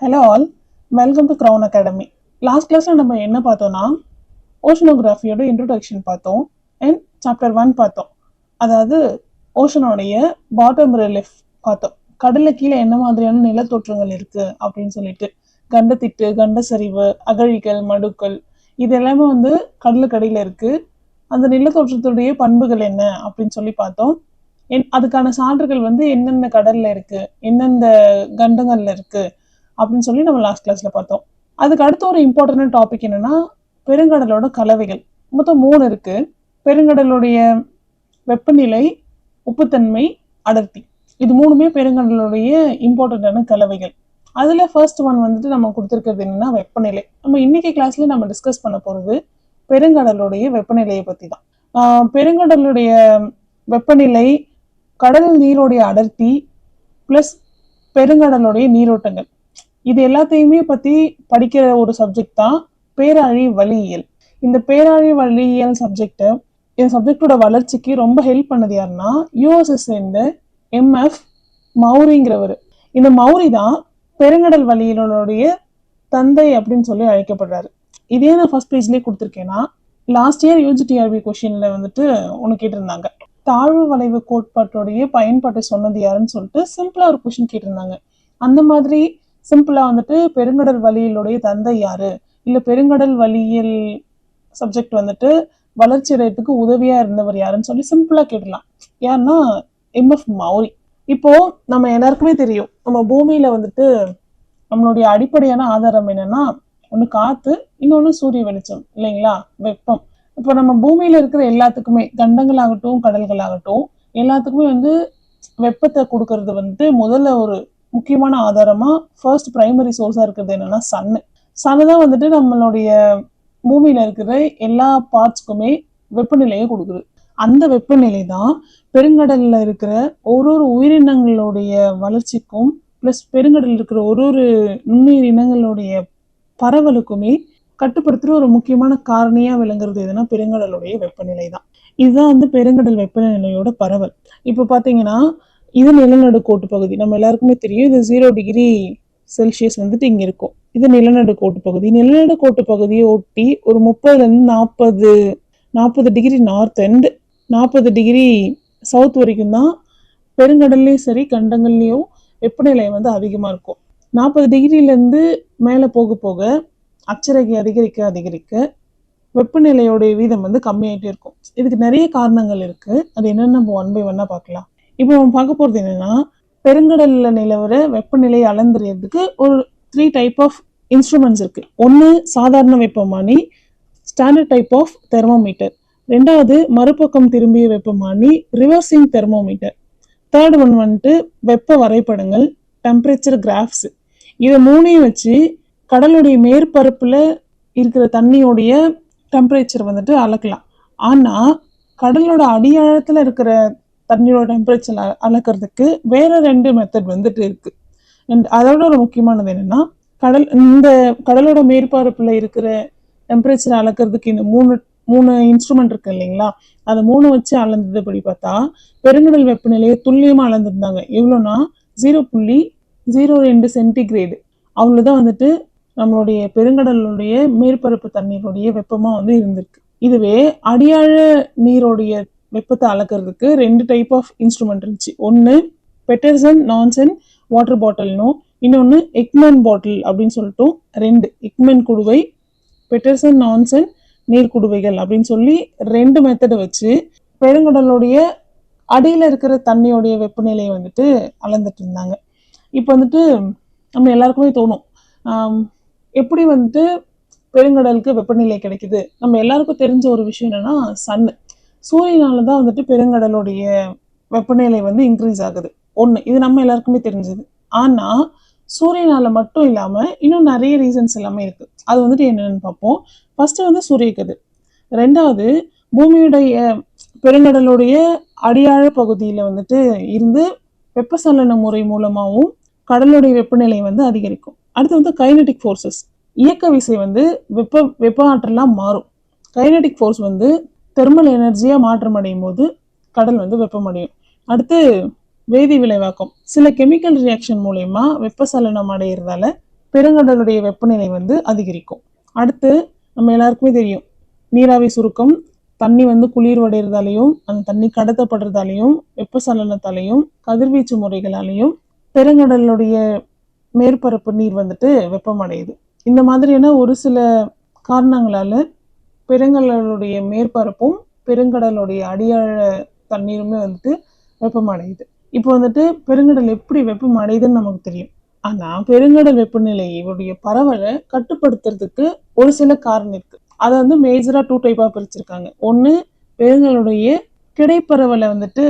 Hello all, welcome to Crown Academy. Last class நம்ம என்ன பார்த்தோம்னா ஓஷனோகிராஃபியோட இன்ட்ரோடக்ஷன் பார்த்தோம் அண்ட் சாப்டர் 1 பார்த்தோம். அதாவது ஓஷனோடைய பாட்டம் ரிலீஃப் பார்த்தோம். கடல்ல கீழே என்ன மாதிரியான நிலத்தோற்றங்கள் இருக்கு அப்படின்னு சொல்லிட்டு கண்டத்திட்டு, கண்ட சரிவு, அகழிகள், மடுக்கள் இது எல்லாமே கடலுக்கடியில இருக்கு. அந்த நிலத்தோற்றத்துடைய பண்புகள் என்ன அப்படின்னு சொல்லி பார்த்தோம். அதுக்கான சான்றுகள் எந்தெந்த கடல்ல இருக்கு, எந்தெந்த கண்டங்கள்ல இருக்கு அப்படின்னு சொல்லி நம்ம லாஸ்ட் கிளாஸ்ல பார்த்தோம். அதுக்கு அடுத்த ஒரு இம்பார்ட்டன்ட் டாபிக் என்னன்னா பெருங்கடலோட கலவைகள். மொத்தம் 3 இருக்கு. பெருங்கடலுடைய வெப்பநிலை, உப்புத்தன்மை, அடர்த்தி. இது 3மே பெருங்கடலுடைய இம்பார்ட்டன்டான கலவைகள். அதுல ஃபர்ஸ்ட் ஒன் நம்ம கொடுத்துருக்கிறது என்னன்னா வெப்பநிலை. நம்ம இன்னைக்கு கிளாஸ்ல நம்ம டிஸ்கஸ் பண்ண போறது பெருங்கடலுடைய வெப்பநிலையை பத்தி தான். பெருங்கடலுடைய வெப்பநிலை, கடல் நீரோடைய அடர்த்தி பிளஸ் பெருங்கடலுடைய நீரோட்டங்கள், இது எல்லாத்தையுமே பத்தி படிக்கிற ஒரு சப்ஜெக்ட் தான் பேராழி வளியியல். இந்த பேராழி வளியியல் இந்த சப்ஜெக்டோட வளர்ச்சிக்கு ரொம்ப ஹெல்ப் பண்ணது யாருன்னா யூஎஸ்எஸ் சேர்ந்த எம்எஃப் மௌரிங்கிறவர். இந்த மௌரி தான் பெருங்கடல் வளியியலுடைய தந்தை அப்படின்னு சொல்லி அழைக்கப்படுறாரு. இதே நான் ஃபர்ஸ்ட் பேஜ்லயே கொடுத்துருக்கேன்னா லாஸ்ட் இயர் யூஜிடிஆர்பி கொஸ்டின்ல ஒன்று கேட்டிருந்தாங்க. தாழ்வு வளைவு கோட்பாட்டுடைய பயன்பாட்டை சொன்னது யாருன்னு சொல்லிட்டு சிம்பிளா ஒரு கொஸ்டின் கேட்டிருந்தாங்க. அந்த மாதிரி சிம்பிளா பெருங்கடல் வளியலுடைய தந்தை யாரு, இல்ல பெருங்கடல் வளியல் சப்ஜெக்ட் வளர்ச்சி அடையத்துக்கு உதவியா இருந்தவர் யாருன்னு சொல்லி சிம்பிளா கேட்டலாம். யாருன்னா எம்எஃப் மௌரி. இப்போ நம்ம எல்லாருக்குமே தெரியும், நம்ம பூமியில நம்மளுடைய அடிப்படையான ஆதாரம் என்னன்னா ஒண்ணு காத்து, இன்னொன்னு சூரிய வெளிச்சம் இல்லைங்களா, வெப்பம். இப்போ நம்ம பூமியில இருக்கிற எல்லாத்துக்குமே, கண்டங்களாகட்டும் கடல்களாகட்டும், எல்லாத்துக்குமே வெப்பத்தை கொடுக்கறது முதல்ல ஒரு முக்கியமான ஆதாரமா ஃபர்ஸ்ட் பிரைமரி சோர்ஸா இருக்கிறது என்னன்னா சன்னு தான் நம்மளுடைய பூமியில இருக்கிற எல்லா பார்ட்ஸ்க்குமே வெப்பநிலையை கொடுக்குது. அந்த வெப்பநிலை தான் பெருங்கடல்ல இருக்கிற ஒரு உயிரினங்களுடைய வளர்ச்சிக்கும் பிளஸ் பெருங்கடல் இருக்கிற ஒரு நுண்ணுயிர் இனங்களுடைய பரவலுக்குமே கட்டுப்படுத்துற ஒரு முக்கியமான காரணியா விளங்குறது எதுனா பெருங்கடலுடைய வெப்பநிலை தான். இதுதான் பெருங்கடல் வெப்பநிலையோட பரவல். இப்ப பாத்தீங்கன்னா இது நிலநடுக்கோட்டு பகுதி. நம்ம எல்லாருக்குமே தெரியும், இது 0 டிகிரி செல்சியஸ் இங்க இருக்கும். இது நிலநடுக்கோட்டு பகுதி. நிலநடுக்கோட்டு பகுதியை ஒட்டி ஒரு 30 degree north and 40 degree south வரைக்கும் தான் பெருங்கடல்லையும் சரி கண்டங்கள்லயும் வெப்பநிலை அதிகமா இருக்கும். 40 டிகிரில இருந்து மேல போக போக அச்சரேகை அதிகரிக்க வெப்பநிலையோடைய வீதம் கம்மியாயிட்டே இருக்கும். இதுக்கு நிறைய காரணங்கள் இருக்கு. அது என்னன்னு நம்ம 1 by 1 பார்க்கலாம். இப்போ நம்ம பார்க்க போறது என்னன்னா பெருங்கடல்ல நிலவர வெப்பநிலை அளந்துறதுக்கு ஒரு 3 டைப் ஆஃப் இன்ஸ்ட்ருமெண்ட்ஸ் இருக்கு. ஒன்னு சாதாரண வெப்பமானி, ஸ்டாண்டர்ட் டைப் ஆஃப் தெர்மோமீட்டர். 2வது மறுபக்கம் திரும்பிய வெப்பமானி, ரிவர்சிங் தெர்மோமீட்டர். 3rd ஒன் வெப்ப வரைபடங்கள், டெம்பரேச்சர் கிராஃப்ஸ். இதை 3ஐயும் வச்சு கடலுடைய மேற்பரப்புல இருக்கிற தண்ணியோடைய டெம்பரேச்சர் அளக்கலாம். ஆனா கடலோட அடியாழத்துல இருக்கிற தண்ணியோட டெம்பரேச்சர் அளக்கிறதுக்கு வேற 2 மெத்தட் இருக்கு. அதோட ஒரு முக்கியமானது என்னன்னா இந்த கடலோட மேற்பரப்புல இருக்கிற டெம்பரேச்சர் அளக்கிறதுக்கு இந்த மூணு இன்ஸ்ட்ருமெண்ட் இருக்கு இல்லைங்களா, அதை 3 வச்சு அளந்தது படி பார்த்தா பெருங்கடல் வெப்பநிலையை துல்லியமா அளந்துருந்தாங்க. எவ்வளோனா 0.02 சென்டிகிரேடு. அவ்வளவுதான் நம்மளுடைய பெருங்கடலுடைய மேற்பரப்பு தண்ணீருடைய வெப்பமா இருந்திருக்கு. இதுவே அடியாழ நீருடைய வெப்பத்தை அளக்கிறதுக்கு 2 டைப் ஆஃப் இன்ஸ்ட்ருமெண்ட் இருந்துச்சு. ஒன்னு பெட்டர்சன் நான்சன் வாட்டர் பாட்டில்னும், இன்னொன்னு எக்மன் பாட்டில் அப்படின்னு சொல்லிட்டு 2 எக்மன் குடுவை, பெட்டர்சன் நான்சன் நீர் குடுவைகள் அப்படின்னு சொல்லி 2 மெத்தடை வச்சு பெருங்கடலுடைய அடியில இருக்கிற தண்ணியோடைய வெப்பநிலையை அளந்துட்டு இருந்தாங்க. இப்போ நம்ம எல்லாருக்குமே தோணும், எப்படி பெருங்கடலுக்கு வெப்பநிலை கிடைக்குது. நம்ம எல்லாருக்கும் தெரிஞ்ச ஒரு விஷயம் என்னன்னா சூரியனாலதான் பெருங்கடலுடைய வெப்பநிலை இன்க்ரீஸ் ஆகுது. ஒண்ணு, இது நம்ம எல்லாருக்குமே தெரிஞ்சது. ஆனா சூரியனால மட்டும் இல்லாம இன்னும் நிறைய ரீசன்ஸ் எல்லாமே இருக்கு. அது என்னன்னு பார்ப்போம். ஃபர்ஸ்ட் சூரிய கதிர். 2வது பூமியுடைய பெருங்கடலுடைய அடியாழ பகுதியில இருந்து வெப்பசலன முறை மூலமாகவும் கடலுடைய வெப்பநிலை அதிகரிக்கும். அடுத்து கைனடிக் ஃபோர்ஸஸ், இயக்க விசை வெப்ப ஆற்றலா மாறும். கைனடிக் ஃபோர்ஸ் தெர்மல் எனர்ஜியா மாற்றம் அடையும் போது கடல் வெப்பமடையும். அடுத்து வேதி விளைவாக்கம், சில கெமிக்கல் ரியாக்ஷன் மூலயமா வெப்பசலனம் அடைகிறதால பெருங்கடலுடைய வெப்பநிலை வந்து அதிகரிக்கும். அடுத்து நம்ம எல்லாருக்குமே தெரியும், நீராவி சுருக்கம், தண்ணி வந்து குளிர்வடைறதாலையும் அந்த தண்ணி கடத்தப்படுறதாலையும் வெப்பசலனத்தாலையும் கதிர்வீச்சு முறைகளாலையும் பெருங்கடலுடைய மேற்பரப்பு நீர் வந்துட்டு வெப்பமடையுது. இந்த மாதிரியான ஒரு சில காரணங்களால பெருங்கடலுடைய மேற்பரப்பும் பெருங்கடலுடைய அடியாழ தண்ணீருமே வந்துட்டு வெப்பமடையுது. இப்போ வந்துட்டு பெருங்கடல் எப்படி வெப்பமடையுதுன்னு நமக்கு தெரியும். ஆனா பெருங்கடல் வெப்பநிலையுடைய பரவலை கட்டுப்படுத்துறதுக்கு ஒரு சில காரணம் இருக்கு. அதை வந்து மேஜரா 2 டைப்பா பிரிச்சிருக்காங்க. ஒண்ணு பெருங்கடலுடைய கிடைப்பரவலை வந்துட்டு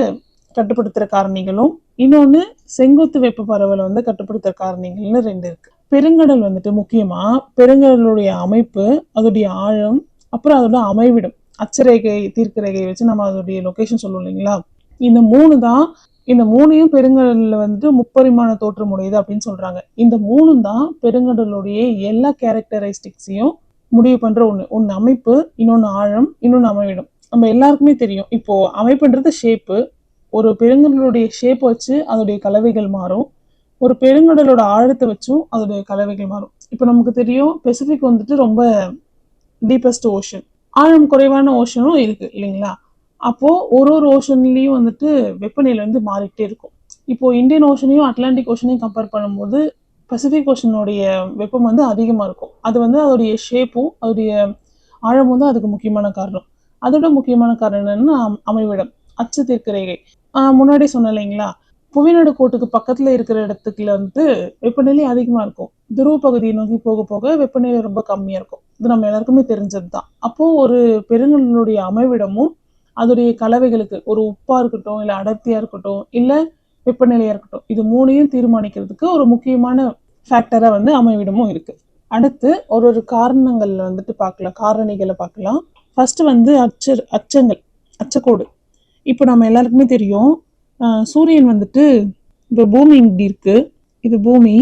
கட்டுப்படுத்துற காரணிகளும், இன்னொன்னு செங்குத்து வெப்ப பரவலை வந்து கட்டுப்படுத்துற காரணிகள்னு 2 இருக்கு. பெருங்கடல் வந்துட்டு முக்கியமா பெருங்கடலுடைய அமைப்பு, அதோடைய ஆழம், அப்புறம் அதோட அமைவிடம், அச்சரேகை தீர்க்கரேகையை வச்சு நம்ம அதோடைய லொகேஷன் சொல்லுவோம் இல்லைங்களா. இந்த 3 தான், இந்த 3ஐயும் பெருங்கடல்ல வந்து முப்பரிமாண தோற்றம் உடையது அப்படின்னு சொல்றாங்க. இந்த 3 தான் பெருங்கடலுடைய எல்லா கேரக்டரிஸ்டிக்ஸையும் முடிவு பண்ற ஒண்ணு அமைப்பு, இன்னொன்னு ஆழம், இன்னொன்னு அமைவிடம். நம்ம எல்லாருக்குமே தெரியும், இப்போ அமைப்புன்றது ஷேப்பு. ஒரு பெருங்கடலுடைய ஷேப் வச்சு அதோடைய கலவைகள் மாறும். ஒரு பெருங்கடலோட ஆழத்தை வச்சும் அதோடைய கலவைகள் மாறும். இப்போ நமக்கு தெரியும் பெசிபிக் வந்துட்டு ரொம்ப டீப்பஸ்ட் ஓஷன், ஆழம் குறைவான ஓஷனும் இருக்கு இல்லைங்களா. அப்போ ஒரு ஓஷன்லயும் வந்துட்டு வெப்பநிலை வந்து மாறிக்கிட்டே இருக்கும். இப்போ இந்தியன் ஓஷனையும் அட்லாண்டிக் ஓஷனையும் கம்பேர் பண்ணும்போது பசிபிக் ஓஷனுடைய வெப்பம் வந்து அதிகமா இருக்கும். அது வந்து அதோடைய ஷேப்பும் அதோடைய ஆழமும் தான் அதுக்கு முக்கியமான காரணம். அதோட முக்கியமான காரணம் என்னன்னா அமைவிடம், அச்சு தீர்க்கரேகை. முன்னாடி சொன்ன இல்லைங்களா, புவிநடு கோட்டுக்கு பக்கத்துல இருக்கிற இடத்துக்குள்ள வந்து வெப்பநிலை அதிகமா இருக்கும். துருவ பகுதியை நோக்கி போக போக வெப்பநிலை ரொம்ப கம்மியா இருக்கும். இது நம்ம எல்லாருக்குமே தெரிஞ்சது தான். அப்போ ஒரு பெருங்கடலுடைய அமைவிடமும் அதோடைய கலவைகளுக்கு, ஒரு உப்பா இருக்கட்டும், இல்ல அடர்த்தியா இருக்கட்டும், இல்ல வெப்பநிலையா இருக்கட்டும், இது 3ஐயும் தீர்மானிக்கிறதுக்கு ஒரு முக்கியமான ஃபேக்டரா வந்து அமைவிடமும் இருக்கு. அடுத்து ஒரு காரணங்கள்ல வந்துட்டு பார்க்கலாம், காரணிகளை பார்க்கலாம். ஃபர்ஸ்ட் வந்து அச்சங்கள், அச்சக்கோடு. இப்போ நம்ம எல்லாருக்குமே தெரியும், சூரியன் வந்துட்டு, இப்போ பூமி இப்படி இருக்கு, இது பூமி,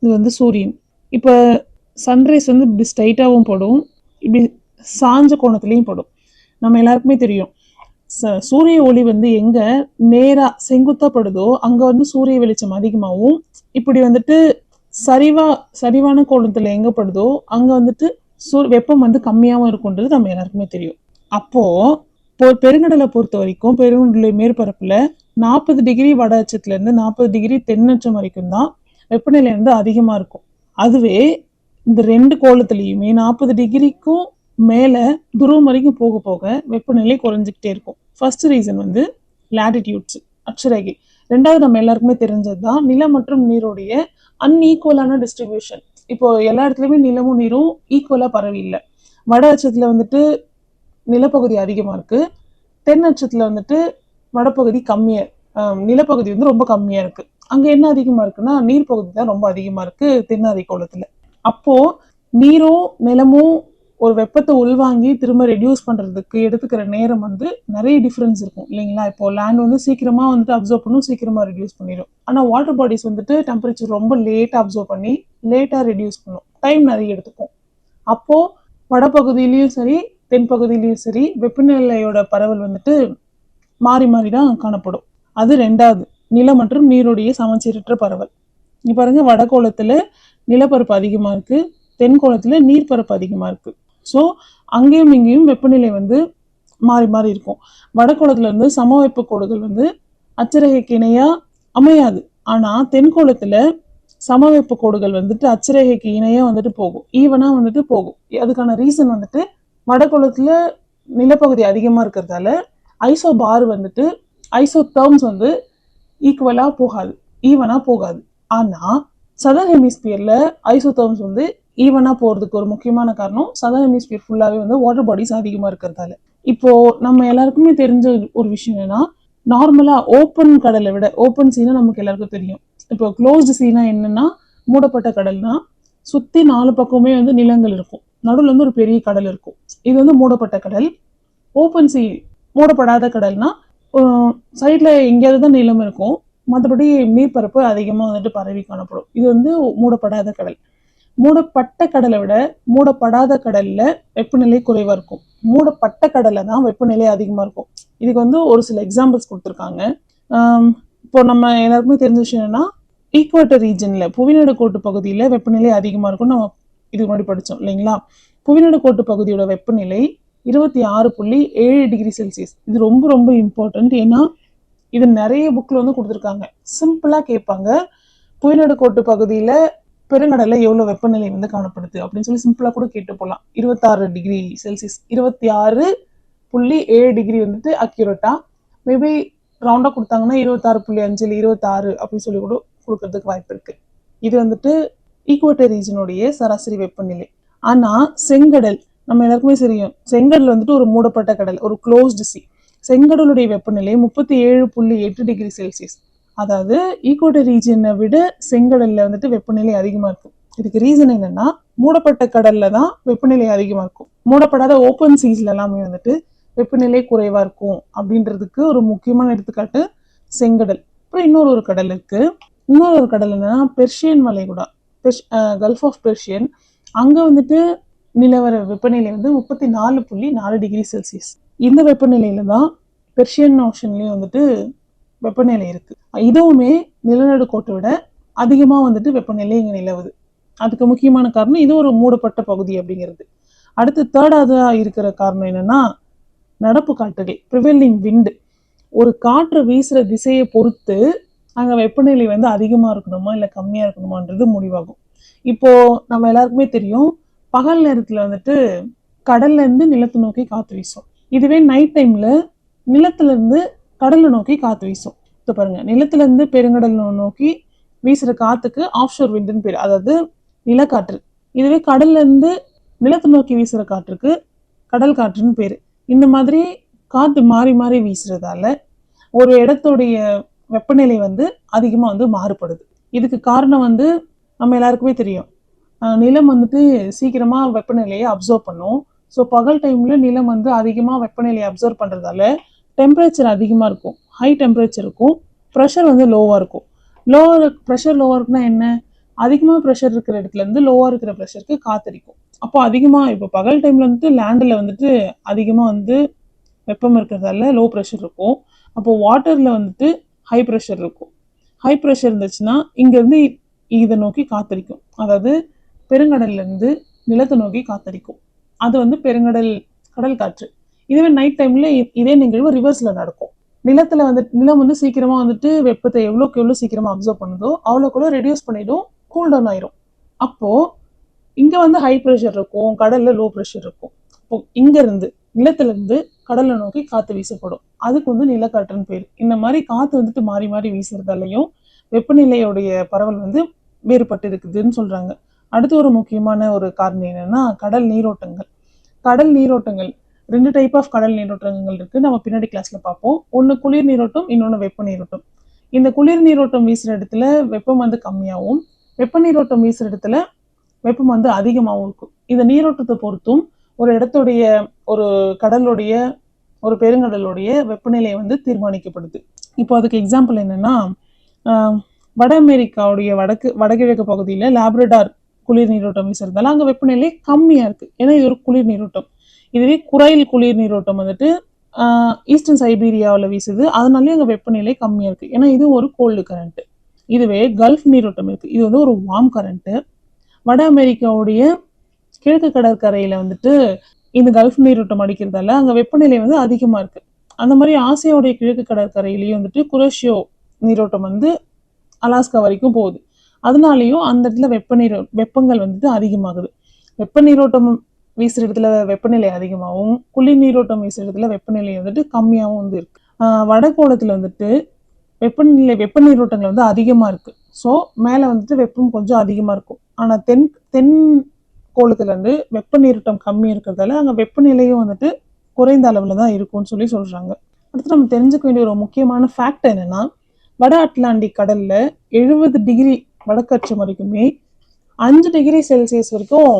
இது வந்து சூரியன். இப்போ சன்ரைஸ் வந்து இப்படி ஸ்ட்ரைட்டாகவும் படும், இப்படி சாஞ்ச கோணத்துலையும் படும். நம்ம எல்லாருக்குமே தெரியும், சூரிய ஒளி வந்து எங்க நேரா செங்குத்தா படுதோ அங்க வந்து சூரிய வெளிச்சம் அதிகமாகவும், இப்படி வந்துட்டு சரிவான கோணத்துல எங்க படுதோ அங்க வந்துட்டு வெப்பம் வந்து கம்மியாகவும் இருக்கும்ன்றது நம்ம எல்லாருக்குமே தெரியும். அப்போ பெருங்கடலை பொறுத்த வரைக்கும் பெருங்கடலை மேற்பரப்புல 40 டிகிரி வட அச்சத்துல இருந்து 40 டிகிரி தென்னச்சம் வரைக்கும் தான் வெப்பநிலை வந்து அதிகமா இருக்கும். அதுவே இந்த 2 கோணத்துலயுமே 40 டிகிரிக்கும் மேல துருவம் வரைக்கும் போக போக வெப்பநிலை குறைஞ்சிக்கிட்டே இருக்கும். ஃபர்ஸ்ட் ரீசன் வந்து லாட்டிடியூட்ஸ், அட்சரேகை. ரெண்டாவது நம்ம எல்லாருக்குமே தெரிஞ்சதுதான் நிலம் மற்றும் நீருடைய அன்ஈக்குவலான டிஸ்ட்ரிபியூஷன். இப்போ எல்லா இடத்துலயுமே நிலமும் நீரும் ஈக்குவலா பரவி இல்லை. வட அச்சத்துல வந்துட்டு நிலப்பகுதி அதிகமா இருக்கு, தென் அச்சத்துல வந்துட்டு வடப்பகுதி கம்மியா, நிலப்பகுதி வந்து ரொம்ப கம்மியா இருக்கு. அங்க என்ன அதிகமா இருக்குன்னா நீர்ப்பகுதி தான் ரொம்ப அதிகமா இருக்கு தென்னாதி கோளத்துல. அப்போ நீரும் நிலமும் ஒரு வெப்பத்தை உள்வாங்கி திரும்ப ரெடியூஸ் பண்றதுக்கு எடுத்துக்கிற நேரம் வந்து நிறைய டிஃபரன்ஸ் இருக்கும் இல்லைங்களா. இப்போ லேண்ட் வந்து சீக்கிரமா வந்துட்டு அப்சர்வ் பண்ணும், சீக்கிரமா ரெடியூஸ் பண்ணிடும். ஆனா வாட்டர் பாடிஸ் வந்துட்டு டெம்பரேச்சர் ரொம்ப லேட்டா அப்சர்வ் பண்ணி லேட்டா ரெடியூஸ் பண்ணும், டைம் நிறைய எடுத்துக்கும். அப்போ வடபகுதியிலயும் சரி தென்பகுதியிலயும் சரி வெப்பநிலையோட பரவல் வந்துட்டு மாறி மாறி தான் காணப்படும். அது ரெண்டாவது, நில மற்றும் நீருடைய சமச்சீரற்ற பரவல். இங்க பாருங்க, வடகோளத்துல நிலப்பரப்பு அதிகமா இருக்கு, தென்கோளத்துல நீர்ப்பரப்பு அதிகமா இருக்கு. ஸோ அங்கேயும் இங்கேயும் வெப்பநிலை வந்து மாறி மாறி இருக்கும். வடகோளத்துல இருந்து சமவெப்ப கோடுகள் வந்து அச்சரேகைக்கு இணையா அமையாது. ஆனா தென்கோளத்துல சமவெப்ப கோடுகள் வந்துட்டு அச்சரேகைக்கு இணையா வந்துட்டு போகும், ஈவனா வந்துட்டு போகும். அதுக்கான ரீசன் வந்துட்டு வடகோளத்துல நிலப்பகுதி அதிகமா இருக்கிறதால ஐசோபார் வந்துட்டு ஐசோதெர்ம்ஸ் வந்து ஈக்குவலா போகாது, ஈவனா போகாது. ஆனா சதர்ன் ஹெமிஸ்பியர்ல ஐசோதெர்ம்ஸ் வந்து ஈவனா போறதுக்கு ஒரு முக்கியமான காரணம் சதர்ன் ஹெமிஸ்பியர் ஃபுல்லாவே வந்து வாட்டர் பாடிஸ் அதிகமா இருக்கிறதால. இப்போ நம்ம எல்லாருக்குமே தெரிஞ்ச ஒரு விஷயம் என்னன்னா, நார்மலா ஓப்பன் கடலை விட, ஓப்பன் சீனா நமக்கு எல்லாருக்கும் தெரியும். இப்போ க்ளோஸ்டு சீனா என்னன்னா, மூடப்பட்ட கடல்னா சுத்தி 4 பக்கமே வந்து நிலங்கள் இருக்கும், நடுவில் வந்து ஒரு பெரிய கடல் இருக்கும். இது வந்து மூடப்பட்ட கடல். ஓப்பன் சி மூடப்படாத கடல்னா சைட்ல எங்கேயாவது தான் நிலம் இருக்கும், மற்றபடி நீர்ப்பரப்பு அதிகமா வந்துட்டு பரவி காணப்படும். இது வந்து மூடப்படாத கடல். மூடப்பட்ட கடலை விட மூடப்படாத கடல்ல வெப்பநிலை குறைவா இருக்கும், மூடப்பட்ட கடல்ல தான் வெப்பநிலை அதிகமா இருக்கும். இதுக்கு வந்து ஒரு சில எக்ஸாம்பிள்ஸ் கொடுத்துருக்காங்க. இப்போ நம்ம எல்லாருக்குமே தெரிஞ்ச விஷயம் என்னன்னா, ஈக்குவேட்டர் ரீஜன்ல புவிநடுக்கோட்டு பகுதியில வெப்பநிலை அதிகமா இருக்கும். நம்ம இதுக்கு முன்னாடி படிச்சோம் இல்லைங்களா? புவிநடுக்கோட்டு பகுதியோட வெப்பநிலை 26.7 டிகிரி செல்சியஸ். இது ரொம்ப ரொம்ப இம்பார்ட்டன்ட். ஏன்னா இது நிறைய புக்ல வந்து கொடுத்துருக்காங்க. சிம்பிளா கேட்பாங்க, புவிநடுக்கோட்டு பகுதியில பெருங்கடல்ல எவ்வளவு வெப்பநிலை வந்து காணப்படுது அப்படின்னு சொல்லி சிம்பிளா கூட கேட்டு போகலாம். 26 டிகிரி செல்சியஸ், 26.7 டிகிரி வந்துட்டு அக்யூரேட்டா, மேபி ரவுண்டா கொடுத்தாங்கன்னா 26.5 இல்லை 26 அப்படின்னு சொல்லி கூட கொடுக்கறதுக்கு வாய்ப்பு இருக்கு. இது வந்துட்டு ஈக்குவேட்டர் ரீஜனுடைய சராசரி வெப்பநிலை. ஆனா செங்கடல் நம்ம எல்லாருக்குமே தெரியும், செங்கடல் வந்துட்டு ஒரு மூடப்பட்ட கடல், ஒரு க்ளோஸ்டு சி. செங்கடலுடைய வெப்பநிலை 37.8 டிகிரி செல்சியஸ். அதாவது ஈக்குவேட்டர் ரீஜனை விட செங்கடல்ல வந்துட்டு வெப்பநிலை அதிகமா இருக்கும். இதுக்கு ரீசன் என்னன்னா, மூடப்பட்ட கடல்ல தான் வெப்பநிலை அதிகமா இருக்கும், மூடப்படாத ஓப்பன் சீஸ்ல எல்லாமே வந்துட்டு வெப்பநிலை குறைவா இருக்கும் அப்படின்றதுக்கு ஒரு முக்கியமான எடுத்துக்காட்டு செங்கடல். அப்புறம் இன்னொரு கடல் இருக்கு. இன்னொரு கடல் என்னன்னா பெர்ஷியன் வளைகுடா, கல்ஃப் ஆஃப் பெர்ஷியன். அங்க வந்துட்டு நிலவர வெப்பநிலை வந்து 34.4 டிகிரி செல்சியஸ். இந்த வெப்பநிலையில தான் பெர்ஷியன் ஓஷன்லயும் வந்துட்டு வெப்பநிலை இருக்கு. இதுவுமே நிலநடுக்கோட்டை விட அதிகமா வந்துட்டு வெப்பநிலை இங்க நிலவுது. அதுக்கு முக்கியமான காரணம் இது ஒரு மூடப்பட்ட பகுதி அப்படிங்கிறது. அடுத்து தேர்டாவதா இருக்கிற காரணம் என்னன்னா நடப்பு காற்றுகள், ப்ரிவெல்லிங் விண்டு. ஒரு காற்று வீசுற திசையை பொறுத்து அங்க வெப்பநிலை வந்து அதிகமா இருக்கணுமா இல்லை கம்மியா இருக்கணுமான்றது முடிவாகும். இப்போ நம்ம எல்லாருக்குமே தெரியும், பகல் நேரத்துல வந்துட்டு கடல்ல இருந்து நிலத்தை நோக்கி காத்து வீசும். இதுவே நைட் டைம்ல நிலத்துல இருந்து கடலை நோக்கி காத்து வீசும். இப்போ பாருங்க, நிலத்துல இருந்து பெருங்கடல் நோக்கி வீசுற காத்துக்கு ஆஃப்ஷோர் விண்டுன்னு பேர், அதாவது நிலக்காற்று. இதுவே கடல்ல இருந்து நிலத்தை நோக்கி வீசுற காற்றுக்கு கடல் காற்றுன்னு பேரு. இந்த மாதிரி காத்து மாறி மாறி வீசுறதால ஒரு இடத்துடைய வெப்பநிலை வந்து அதிகமா வந்து மாறுபடுது. இதுக்கு காரணம் வந்து நம்ம எல்லாருக்குமே தெரியும், நிலம் வந்துட்டு சீக்கிரமா வெப்பநிலையை அப்சர்வ் பண்ணும். ஸோ பகல் டைம்ல நிலம் வந்து அதிகமா வெப்பநிலையை அப்சர்வ் பண்றதால டெம்பரேச்சர் அதிகமா இருக்கும், ஹை டெம்பரேச்சர் இருக்கும், ப்ரெஷர் வந்து லோவா இருக்கும். ப்ரெஷர் லோவா இருக்குன்னா என்ன, அதிகமா ப்ரெஷர் இருக்கிற இடத்துல இருந்து லோவா இருக்கிற ப்ரெஷருக்கு காத்தடிக்கும். அப்போ அதிகமா இப்போ பகல் டைம்ல வந்துட்டு லேண்ட்ல வந்துட்டு அதிகமா வந்து வெப்பம் இருக்கிறதால லோ ப்ரெஷர் இருக்கும். அப்போ வாட்டர்ல வந்துட்டு ஹை ப்ரெஷர் இருக்கும். ஹை ப்ரெஷர் இருந்துச்சுன்னா இங்க இருந்து இதை நோக்கி காத்தடிக்கும், அதாவது பெருங்கடல்ல இருந்து நிலத்தை நோக்கி காத்தடிக்கும். அது வந்து பெருங்கடல் கடல் காற்று. இதுவே நைட் டைம்ல இதே நிகழ்வு ரிவர்ஸ்ல நடக்கும். நிலத்துல வந்துட்டு நிலம் வந்து சீக்கிரமா வந்துட்டு வெப்பத்தை எவ்வளோக்கு எவ்வளோ சீக்கிரமா அப்சர்வ் பண்ணுதோ அவ்வளோ கூட ரெடியூஸ் பண்ணிடும், கூல் டவுன் ஆயிரும். அப்போ இங்க வந்து ஹை ப்ரெஷர் இருக்கும், கடல்ல லோ ப்ரெஷர் இருக்கும். இப்போ இங்க இருந்து நிலத்துல இருந்து கடலை நோக்கி காத்து வீசப்படும், அதுக்கு வந்து நிலக்காற்றுன்னு பேர். இந்த மாதிரி காத்து வந்துட்டு மாறி மாறி வீசுறதாலையும் வெப்பநிலையோடைய பரவல் வந்து வேறுபட்டு இருக்குதுன்னு சொல்றாங்க. அடுத்து ஒரு முக்கியமான ஒரு காரணம் என்னன்னா கடல் நீரோட்டங்கள். கடல் நீரோட்டங்கள் ரெண்டு டைப் ஆஃப் கடல் நீரோட்டங்கள் இருக்கு, நம்ம பின்னாடி கிளாஸ்ல பார்ப்போம். ஒன்று குளிர் நீரோட்டம், இன்னொன்று வெப்ப நீரோட்டம். இந்த குளிர் நீரோட்டம் வீசுற இடத்துல வெப்பம் வந்து கம்மியாகவும், வெப்ப நீரோட்டம் வீசுற இடத்துல வெப்பம் வந்து அதிகமாகவும் இருக்கும். இந்த நீரோட்டத்தை பொறுத்தும் ஒரு இடத்துடைய, ஒரு கடலுடைய, ஒரு பெருங்கடலுடைய வெப்பநிலை வந்து தீர்மானிக்கப்படுது. இப்போ அதுக்கு எக்ஸாம்பிள் என்னன்னா, வட அமெரிக்காவுடைய வடகிழக்கு பகுதியில லாப்ரடார் குளிர் நீரோட்டம் வீசுறதால அங்க வெப்பநிலை கம்மியா இருக்கு, ஏன்னா இது ஒரு குளிர் நீரோட்டம். இதுவே குரைல் குளிர் நீரோட்டம் வந்துட்டு ஈஸ்டர்ன் சைபீரியாவில் வீசுது, அதனாலே அங்க வெப்பநிலை கம்மியா இருக்கு, ஏன்னா இது ஒரு கோல்டு கரண்ட். இதுவே கல்ஃப் நீரோட்டம் இருக்கு, இது வந்து ஒரு வார்ம் கரண்ட். வட அமெரிக்காவுடைய கிழக்கு கடற்கரையில வந்துட்டு இந்த கல்ஃப் நீரோட்டம் அடிக்கிறதால அங்க வெப்பநிலை வந்து அதிகமா இருக்கு. அந்த மாதிரி ஆசியாவுடைய கிழக்கு கடற்கரையிலயும் வந்துட்டு குரேஷியோ நீரோட்டம் வந்து அலாஸ்கா வரைக்கும் போகுது. அதனாலயும் அந்த இடத்துல வெப்பங்கள் வந்துட்டு அதிகமாகுது. வெப்ப நீரோட்டம் வீசுற இடத்துல வெப்பநிலை அதிகமாகவும், குளிர் நீரோட்டம் வீசுற இடத்துல வெப்பநிலை வந்துட்டு கம்மியாகவும் வந்து இருக்கு. வடகோளத்துல வந்துட்டு வெப்ப நீரோட்டங்கள் வந்து அதிகமா இருக்கு. ஸோ மேல வந்துட்டு வெப்பம் கொஞ்சம் அதிகமா இருக்கும். ஆனா தென் கோளத்துல இருந்து வெப்ப நீரோட்டம் கம்மி இருக்கிறதால அங்க வெப்பநிலையும் வந்துட்டு குறைந்த அளவுல தான் இருக்கும்னு சொல்லி சொல்றாங்க. அடுத்து நம்ம தெரிஞ்சுக்க வேண்டிய ஒரு முக்கியமான ஃபேக்ட் என்னன்னா, வட அட்லாண்டிக் கடல்ல 70 டிகிரி வடக்கச்சு வரைக்குமே 5 டிகிரி செல்சியஸ் வரைக்கும்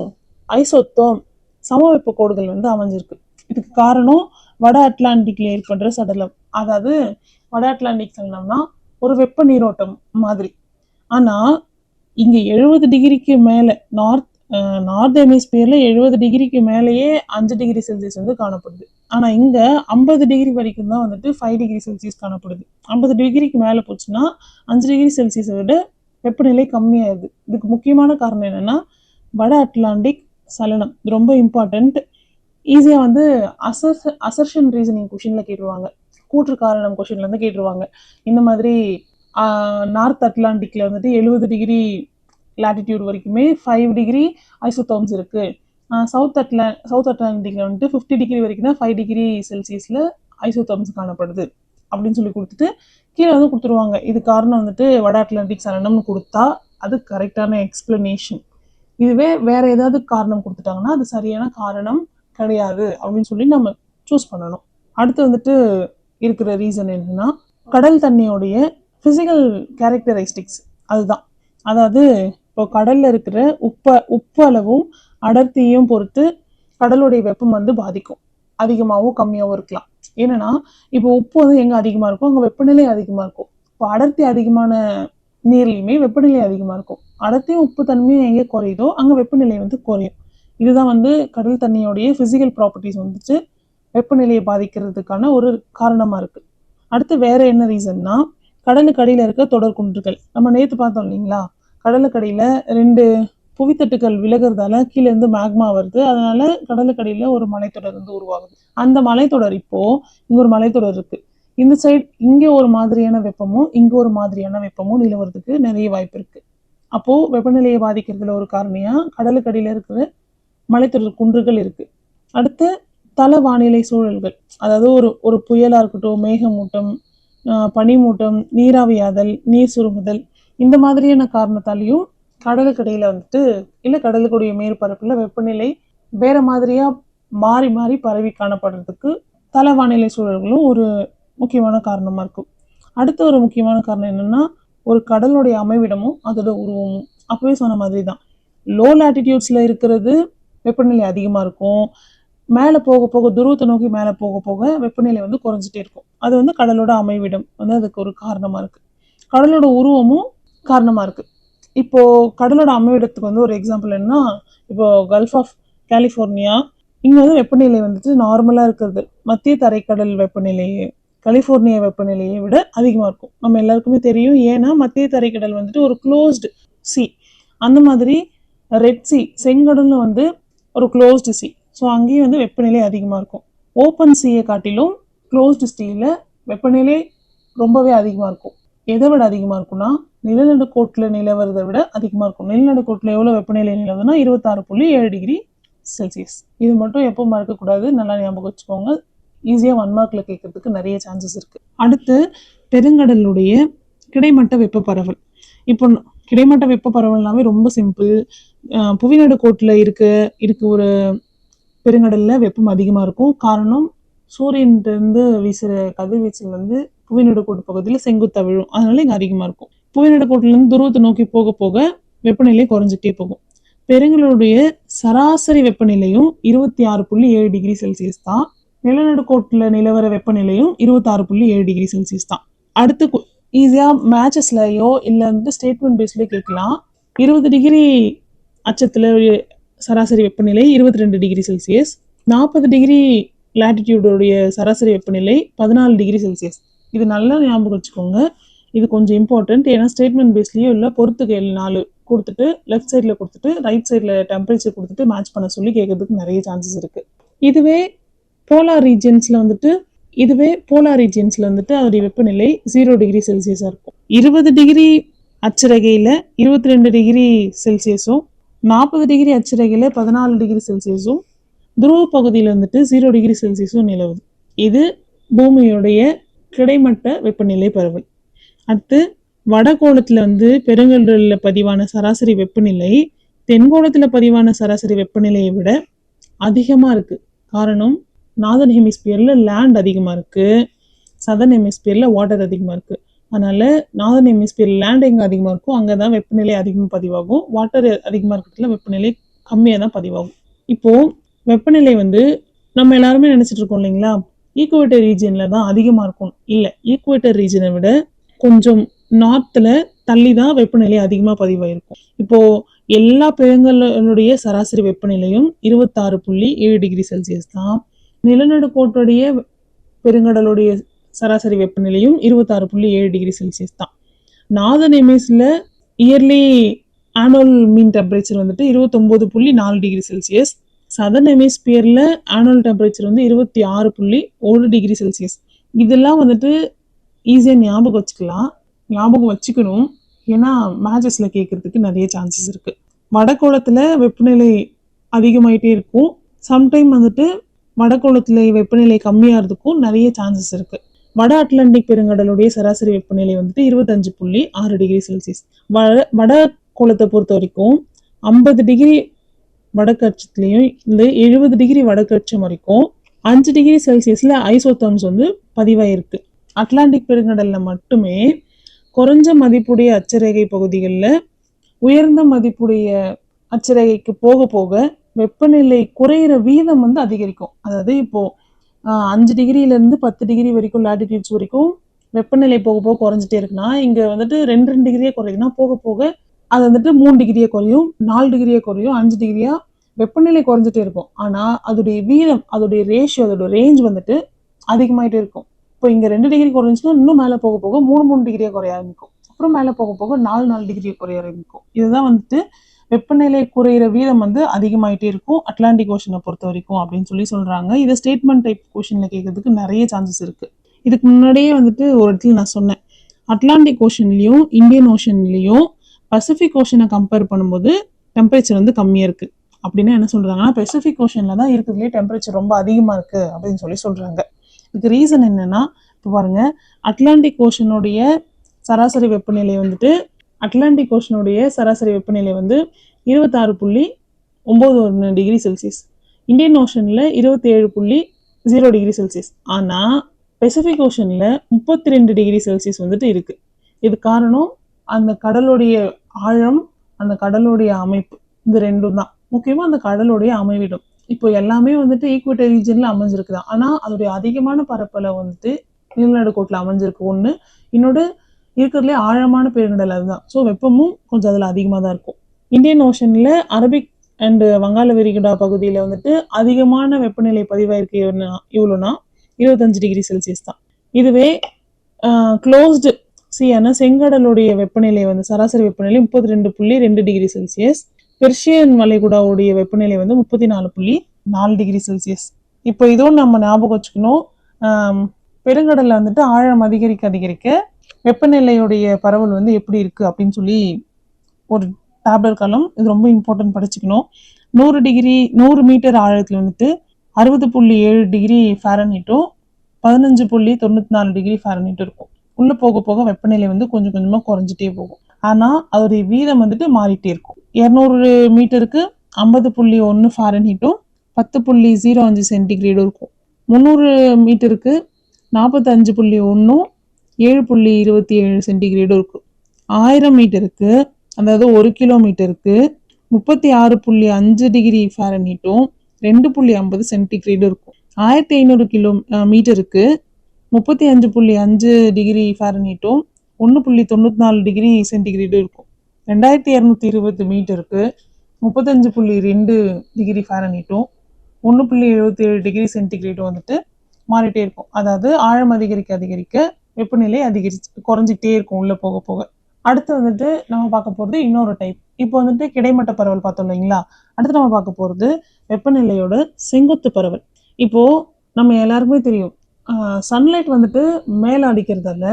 ஐசோத்தோம் சமவெப்ப கோடுகள் வந்து அமைஞ்சிருக்கு. இதுக்கு காரணம் வட அட்லாண்டிக்ல ஏற்படுற சடலம். அதாவது வட அட்லாண்டிக் சடலம்னா ஒரு வெப்ப நீரோட்டம் மாதிரி. ஆனா இங்க 70 டிகிரிக்கு மேல நார்த் ஹெமிஸ்பியர்ல 70 டிகிரிக்கு மேலேயே 5 டிகிரி செல்சியஸ் வந்து காணப்படுது. ஆனா இங்க 50 டிகிரி வரைக்கும் தான் வந்துட்டு 5 டிகிரி செல்சியஸ் காணப்படுது. 50 டிகிரிக்கு மேல போச்சுன்னா 5 டிகிரி செல்சியஸை விட வெப்பநிலை கம்மியாகுது. இதுக்கு முக்கியமான காரணம் என்னன்னா வட அட்லாண்டிக் சலனம். இது ரொம்ப இம்பார்ட்டன்ட். ஈஸியாக வந்து அசர்ஷன் ரீசனிங் கொஷினில் கேட்டுருவாங்க. கூற்று காரணம் கொஷின்ல இருந்து கேட்டுருவாங்க. இந்த மாதிரி நார்த் அட்லாண்டிக்ல வந்துட்டு 70 டிகிரி லாட்டிடியூட் வரைக்குமே 5 டிகிரி ஐசோதர்ம்ஸ் இருக்கு. சவுத் அட்லாண்டிக்ல வந்துட்டு 50 டிகிரி வரைக்கும் தான் 5 டிகிரி செல்சியஸ்ல ஐசோதர்ம்ஸ் காணப்படுது அப்படின்னு சொல்லி கொடுத்துட்டு கீழே வந்து கொடுத்துருவாங்க. இது காரணம் வந்துட்டு வட அட்லாண்டிக் சலனம்னு கொடுத்தா அது கரெக்டான எக்ஸ்பிளனேஷன். இதுவே வேற ஏதாவது காரணம் கொடுத்துட்டாங்கன்னா அது சரியான காரணம் கிடையாது அப்படின்னு சொல்லி நம்ம சூஸ் பண்ணணும். அடுத்து வந்துட்டு இருக்கிற ரீசன் என்னன்னா கடல் தண்ணியோடைய பிசிக்கல் கேரக்டரிஸ்டிக்ஸ். அதுதான், அதாவது இப்போ கடல்ல இருக்கிற உப்பு அளவும் அடர்த்தியும் பொறுத்து கடலுடைய வெப்பம் வந்து பாதிக்கும். அதிகமாகவும் கம்மியாகவும் இருக்கலாம். ஏன்னா இப்போ உப்பு வந்து எங்க அதிகமா இருக்கும் அங்க வெப்பநிலை அதிகமா இருக்கும். இப்போ அடர்த்தி அதிகமான நீர்லையுமே வெப்பநிலை அதிகமா இருக்கும். அடர்த்தியும் உப்பு தன்மையும் எங்கே குறையுதோ அங்க வெப்பநிலை வந்து குறையும். இதுதான் வந்து கடல் தண்ணியோடைய பிசிக்கல் ப்ராப்பர்ட்டிஸ் வந்துட்டு வெப்பநிலையை பாதிக்கிறதுக்கான ஒரு காரணமா இருக்கு. அடுத்து வேற என்ன ரீசன்னா கடலுக்கு அடியில இருக்க தொடர்குன்றுகள். நம்ம நேற்று பார்த்தோம் இல்லைங்களா, கடலுக்கு அடியில 2 புவித்தட்டுகள் விலகிறதால கீழே இருந்து மேக்மா வருது. அதனால கடலுக்கு அடியில ஒரு மலைத்தொடர் வந்து உருவாகுது. அந்த மலைத்தொடர் இப்போ இங்க ஒரு மலைத்தொடர் இருக்கு. இந்த சைடு இங்க ஒரு மாதிரியான வெப்பமும் இங்க ஒரு மாதிரியான வெப்பமும் நிலவரத்துக்கு நிறைய வாய்ப்பு இருக்கு. அப்போ வெப்பநிலையை பாதிக்கிறதுல ஒரு காரணியா கடலுக்கு அடியில இருக்கிற மலைத்தொடர் குன்றுகள் இருக்கு. அடுத்து தல வானிலை சூழல்கள், அதாவது ஒரு புயலா இருக்கட்டும், மேகமூட்டம், பனிமூட்டம், நீராவியாதல், நீர் சுருங்குதல், இந்த மாதிரியான காரணத்தாலையும் கடலுக்கு இடையில வந்துட்டு இல்ல கடலுக்குடைய மேற்பரப்புல வெப்பநிலை வேற மாதிரியா மாறி மாறி பரவி காணப்படுறதுக்கு தல வானிலை சூழல்களும் ஒரு முக்கியமான காரணமா இருக்கும். அடுத்த ஒரு முக்கியமான காரணம் என்னன்னா ஒரு கடலுடைய அமைவிடமும் அதோட உருவமும். அப்பவே சொன்ன மாதிரி தான், லோ லாட்டிடியூட்ஸ்ல இருக்கிறது வெப்பநிலை அதிகமா இருக்கும். மேலே போக போக துருவத்தை நோக்கி மேலே போக போக வெப்பநிலை வந்து குறைஞ்சிட்டே இருக்கும். அது வந்து கடலோட அமைவிடம் வந்து அதுக்கு ஒரு காரணமா இருக்கு. கடலோட உருவமும் காரணமா இருக்கு. இப்போ கடலோட அமைவிடத்துக்கு வந்து ஒரு எக்ஸாம்பிள் என்னன்னா, இப்போ கல்ஃப் ஆஃப் கலிஃபோர்னியா, இங்க வந்து வெப்பநிலை வந்துட்டு நார்மலா இருக்கிறது மத்திய தரைக்கடல் வெப்பநிலையை கலிஃபோர்னியா வெப்பநிலையை விட அதிகமா இருக்கும். நம்ம எல்லாருக்குமே தெரியும். ஏன்னா மத்திய தரைக்கடல் வந்துட்டு ஒரு க்ளோஸ்டு சி. அந்த மாதிரி ரெட் சி செங்கடல்னு வந்து ஒரு க்ளோஸ்டு சி. ஸோ அங்கேயும் வந்து வெப்பநிலை அதிகமாக இருக்கும். ஓப்பன் சீயை காட்டிலும் க்ளோஸ்டு சீயில் வெப்பநிலை ரொம்பவே அதிகமாக இருக்கும். எதை விட அதிகமாக இருக்கும்னா நிலநடுக்கோட்டில் நிலவரதை விட அதிகமாக இருக்கும். நிலநடுக்கோட்டில் எவ்வளோ வெப்பநிலை நிலவுதுன்னா 26.7 டிகிரி செல்சியஸ். இது மட்டும் எப்போ மறக்கக்கூடாது, நல்லா ஞாபகம் வச்சுக்கோங்க. ஈஸியாக 1 மார்க்கில் கேட்கறதுக்கு நிறைய சான்சஸ் இருக்குது. அடுத்து பெருங்கடலுடைய கிடைமட்ட வெப்ப பரவல். இப்போ கிடைமட்ட வெப்ப பரவல்னாவே ரொம்ப சிம்பிள். புவிநடுக்கோட்டில் இருக்க ஒரு பெருங்கடல்ல வெப்பம் அதிகமாக இருக்கும். காரணம் சூரியன்கிட்ட வீசுகிற கதிர்வீச்சல் வந்து புவிநடுக்கோட்டு பகுதியில் செங்குத்தா விழும். அதனால இங்கே அதிகமாக இருக்கும். புவிநடுக்கோட்டிலேருந்து துருவத்தை நோக்கி போக போக வெப்பநிலை குறைஞ்சிட்டே போகும். பெருங்கடலுடைய சராசரி வெப்பநிலையும் 26.7 டிகிரி செல்சியஸ் தான். நிலநடுக்கோட்டில் நிலவர வெப்பநிலையும் 26.7 டிகிரி செல்சியஸ் தான். அடுத்து ஈஸியாக மேட்சஸ்லையோ இல்லை வந்து ஸ்டேட்மெண்ட் பேஸ்லேயோ கேட்கலாம். 20 டிகிரி அச்சத்தில் சராசரி வெப்பநிலை 22 டிகிரி செல்சியஸ், 40 டிகிரி லாட்டிடியூடோடைய சராசரி வெப்பநிலை 14 டிகிரி செல்சியஸ். இது நல்லா ஞாபகம் வச்சுக்கோங்க. இது கொஞ்சம் இம்பார்ட்டன்ட். ஏன்னா ஸ்டேட்மெண்ட் பேஸ்லேயோ இல்லை பொறுத்துக்கையில் 4 கொடுத்துட்டு லெஃப்ட் சைடில் கொடுத்துட்டு ரைட் சைடில் டெம்பரேச்சர் கொடுத்துட்டு மேட்ச் பண்ண சொல்லி கேட்கறதுக்கு நிறைய சான்சஸ் இருக்குது. இதுவே போலார் ரீஜியன்ஸில் வந்துட்டு அதோடைய வெப்பநிலை 0 டிகிரி செல்சியஸாக இருக்கும். 20 டிகிரி அச்சரகையில் 22 டிகிரி செல்சியஸும், 40 டிகிரி அச்சரகையில் 14 டிகிரி செல்சியஸும், துருவ பகுதியில் வந்துட்டு 0 டிகிரி செல்சியஸும் நிலவுது. இது பூமியுடைய கிடைமட்ட வெப்பநிலை பரவல். அடுத்து வடகோளத்தில் வந்து பெருங்கடலில் பதிவான சராசரி வெப்பநிலை தென்கோளத்தில் பதிவான சராசரி வெப்பநிலையை விட அதிகமாக இருக்குது. காரணம் நார்தர்ன் ஹெமிஸ்பியரில் லேண்ட் அதிகமாக இருக்குது, சதர்ன் ஹெமிஸ்பியரில் வாட்டர் அதிகமாக இருக்குது. அதனால நார்தர்ன் ஹெமிஸ்பியரில் லேண்ட் எங்கே அதிகமாக இருக்கும் அங்கே தான் வெப்பநிலை அதிகமாக பதிவாகும். வாட்டர் அதிகமாக இருக்கிறதுல வெப்பநிலை கம்மியாக தான் பதிவாகும். இப்போது வெப்பநிலை வந்து நம்ம எல்லாருமே நினச்சிட்டு இருக்கோம் இல்லைங்களா, ஈக்குவேட்டர் ரீஜியனில் தான் அதிகமாக இருக்கும். இல்லை, ஈக்குவேட்டர் ரீஜனை விட கொஞ்சம் நார்த்தில் தள்ளி தான் வெப்பநிலை அதிகமாக பதிவாயிருக்கும். இப்போது எல்லா பெருங்கடலுடைய சராசரி வெப்பநிலையும் 26.7 டிகிரி செல்சியஸ் தான். நிலநடுக்கோட்டுடைய பெருங்கடலுடைய சராசரி வெப்பநிலையும் 26.7 டிகிரி செல்சியஸ் தான். நார்தர்ன் ஹெமிஸ்பியரில் இயர்லி ஆனுவல் மீன் டெம்பரேச்சர் வந்துட்டு 29.4 டிகிரி செல்சியஸ். சதர்ன் ஹெமிஸ்பியரில் ஆனுவல் டெம்பரேச்சர் வந்து 26.1 டிகிரி செல்சியஸ். இதெல்லாம் வந்துட்டு ஈஸியாக ஞாபகம் வச்சுக்கணும். ஏன்னா மேட்சஸில் கேட்கறதுக்கு நிறைய சான்சஸ் இருக்குது. வடகோளத்தில் வெப்பநிலை அதிகமாயிட்டே இருக்கும். சம்டைம் வந்துட்டு வடகோளத்தில் வெப்பநிலை கம்மியாகிறதுக்கும் நிறைய சான்சஸ் இருக்குது. வட அட்லாண்டிக் பெருங்கடலுடைய சராசரி வெப்பநிலை வந்துட்டு 25.6 டிகிரி செல்சியஸ். வடகோளத்தை பொறுத்த வரைக்கும் 50 டிகிரி வடக்கு அச்சத்துலேயும் இந்த 70 டிகிரி வடக்கு அச்சம் வரைக்கும் 5 டிகிரி செல்சியஸில் ஐசோதர்ம்ஸ் வந்து பதிவாயிருக்கு. அட்லாண்டிக் பெருங்கடலில் மட்டுமே குறைஞ்ச மதிப்புடைய அச்சரேகை பகுதிகளில் உயர்ந்த மதிப்புடைய அச்சரேகைக்கு போக போக வெப்பநிலை குறையிற வீதம் வந்து அதிகரிக்கும். அதாவது இப்போ 5 டிகிரியிலேருந்து 10 டிகிரி வரைக்கும் லாட்டிடியூட்ஸ் வரைக்கும் வெப்பநிலை போக போக குறைஞ்சிட்டே இருக்குன்னா, இங்கே வந்துட்டு 2 டிகிரியே குறையுதுன்னா போக போக அது வந்துட்டு 3 டிகிரியே குறையும், 4 டிகிரியே குறையும், 5 டிகிரியா வெப்பநிலை குறைஞ்சிட்டே இருக்கும். ஆனால் அதோடைய வீதம், அதோடைய ரேஷியோ, அதோட ரேஞ்ச் வந்துட்டு அதிகமாயிட்டே இருக்கும். இப்போ இங்கே 2 டிகிரி குறைஞ்சுன்னா இன்னும் மேலே போக போக 3 டிகிரியே குறைய ஆரம்பிக்கும். அப்புறம் மேலே போக போக 4 டிகிரியே குறைய ஆரம்பிக்கும். இதுதான் வந்துட்டு வெப்பநிலை குறையிற வீதம் வந்து அதிகமாயிட்டே இருக்கும் அட்லாண்டிக் ஓஷனை பொறுத்த வரைக்கும் அப்படின்னு சொல்றாங்க. இதை ஸ்டேட்மெண்ட் டைப் கொஷின்ல கேட்கறதுக்கு நிறைய சான்சஸ் இருக்கு. இதுக்கு முன்னாடியே வந்துட்டு ஒரு இடத்துல நான் சொன்னேன், அட்லாண்டிக் ஓஷன்லயும் இந்தியன் ஓஷன்லயும் பசிபிக் ஓஷனை கம்பேர் பண்ணும்போது டெம்பரேச்சர் வந்து கம்மியா இருக்கு. அப்படின்னா என்ன சொல்றாங்கன்னா, பெசிபிக் ஓஷன்ல தான் இருக்கிறதுலே டெம்பரேச்சர் ரொம்ப அதிகமா இருக்கு அப்படின்னு சொல்றாங்க. இதுக்கு ரீசன் என்னன்னா, இப்போ பாருங்க, அட்லாண்டிக் ஓஷனுடைய சராசரி வெப்பநிலை வந்துட்டு 26.91 டிகிரி செல்சியஸ், இந்தியன் ஓஷன்ல 27.0 டிகிரி செல்சியஸ். ஆனா பெசிபிக் ஓஷன்ல 32 டிகிரி செல்சியஸ் வந்துட்டு இருக்கு. இது காரணம் அந்த கடலுடைய ஆழம், அந்த கடலுடைய அமைப்பு, இந்த ரெண்டும் தான். முக்கியமா அந்த கடலுடைய அமைவிடம். இப்போ எல்லாமே வந்துட்டு ஈக்குவேட்டர் ரீஜன்ல அமைஞ்சிருக்குதான். ஆனா அதோடைய அதிகமான பரப்பளவு வந்துட்டு நிலநடுக்கோட்டில் அமைஞ்சிருக்கு ஒண்ணு. இன்னொரு இருக்கிறதுலே ஆழமான பெருங்கடல் அதுதான். ஸோ வெப்பமும் கொஞ்சம் அதில் அதிகமாக தான் இருக்கும். இந்தியன் ஓஷன்ல அரபிக் அண்ட் வங்காள விரிகுடா பகுதியில் வந்துட்டு அதிகமான வெப்பநிலை பதிவாயிருக்கு. இவ்வளோனா 25 டிகிரி செல்சியஸ் தான். இதுவே க்ளோஸ்டு சீயான செங்கடலுடைய வெப்பநிலை வந்து சராசரி வெப்பநிலை 32.2 டிகிரி செல்சியஸ். பெர்ஷியன் வளைகுடாவுடைய வெப்பநிலை வந்து 34.4 டிகிரி செல்சியஸ். இப்போ இதுவும் நம்ம ஞாபகம் வச்சுக்கணும். பெருங்கடல்ல வந்துட்டு ஆழம் அதிகரிக்க வெப்பநிலையுடைய பரவல் வந்து எப்படி இருக்கு அப்படின்னு சொல்லி ஒரு டேப்லெட் காலம், இது ரொம்ப இம்பார்ட்டன்ட், படிச்சுக்கணும். 100 மீட்டர் ஆழத்துல வந்துட்டு 60.7 டிகிரி ஃபாரன்ஹீட்டும் 15.94 டிகிரி ஃபாரன்ஹீட்டும் இருக்கும். உள்ள போக போக வெப்பநிலை வந்து கொஞ்சம் கொஞ்சமா குறைஞ்சிட்டே போகும். ஆனா அதோடைய வீதம் வந்துட்டு மாறிட்டே இருக்கும். 200 மீட்டருக்கு 50.1 ஃபாரன்ஹீட்டும் 10.05 சென்டிகிரேடும் இருக்கும். 300 மீட்டருக்கு 45.1 7.27 சென்டிகிரேடும் இருக்கும். 1000 மீட்டருக்கு, அதாவது 1 கிலோமீட்டருக்கு 36.5 டிகிரி ஃபாரன்ஹீட்டும் 2.50 சென்டிகிரேடும் இருக்கும். 1500 மீட்டருக்கு 35.5 டிகிரி ஃபாரன்ஹீட்டும் 1.94 டிகிரி சென்டிகிரேடும் இருக்கும். 2220 மீட்டருக்கு 35.2 டிகிரி ஃபாரன்ஹீட்டும் 1.77 டிகிரி சென்டிகிரேடும் வந்துட்டு மாறிட்டே இருக்கும். அதாவது ஆழம் அதிகரிக்க வெப்பநிலை குறைஞ்சிட்டே இருக்கும் உள்ள போக போக. அடுத்து வந்துட்டு நம்ம பார்க்க போறது இன்னொரு டைப். இப்போ வந்துட்டு கிடைமட்ட பரவல் பார்த்தோம் இல்லைங்களா. அடுத்து நம்ம பார்க்க போறது வெப்பநிலையோட செங்குத்து பரவல். இப்போ நம்ம எல்லாருக்குமே தெரியும், சன்லைட் வந்துட்டு மேல அடிக்கிறதால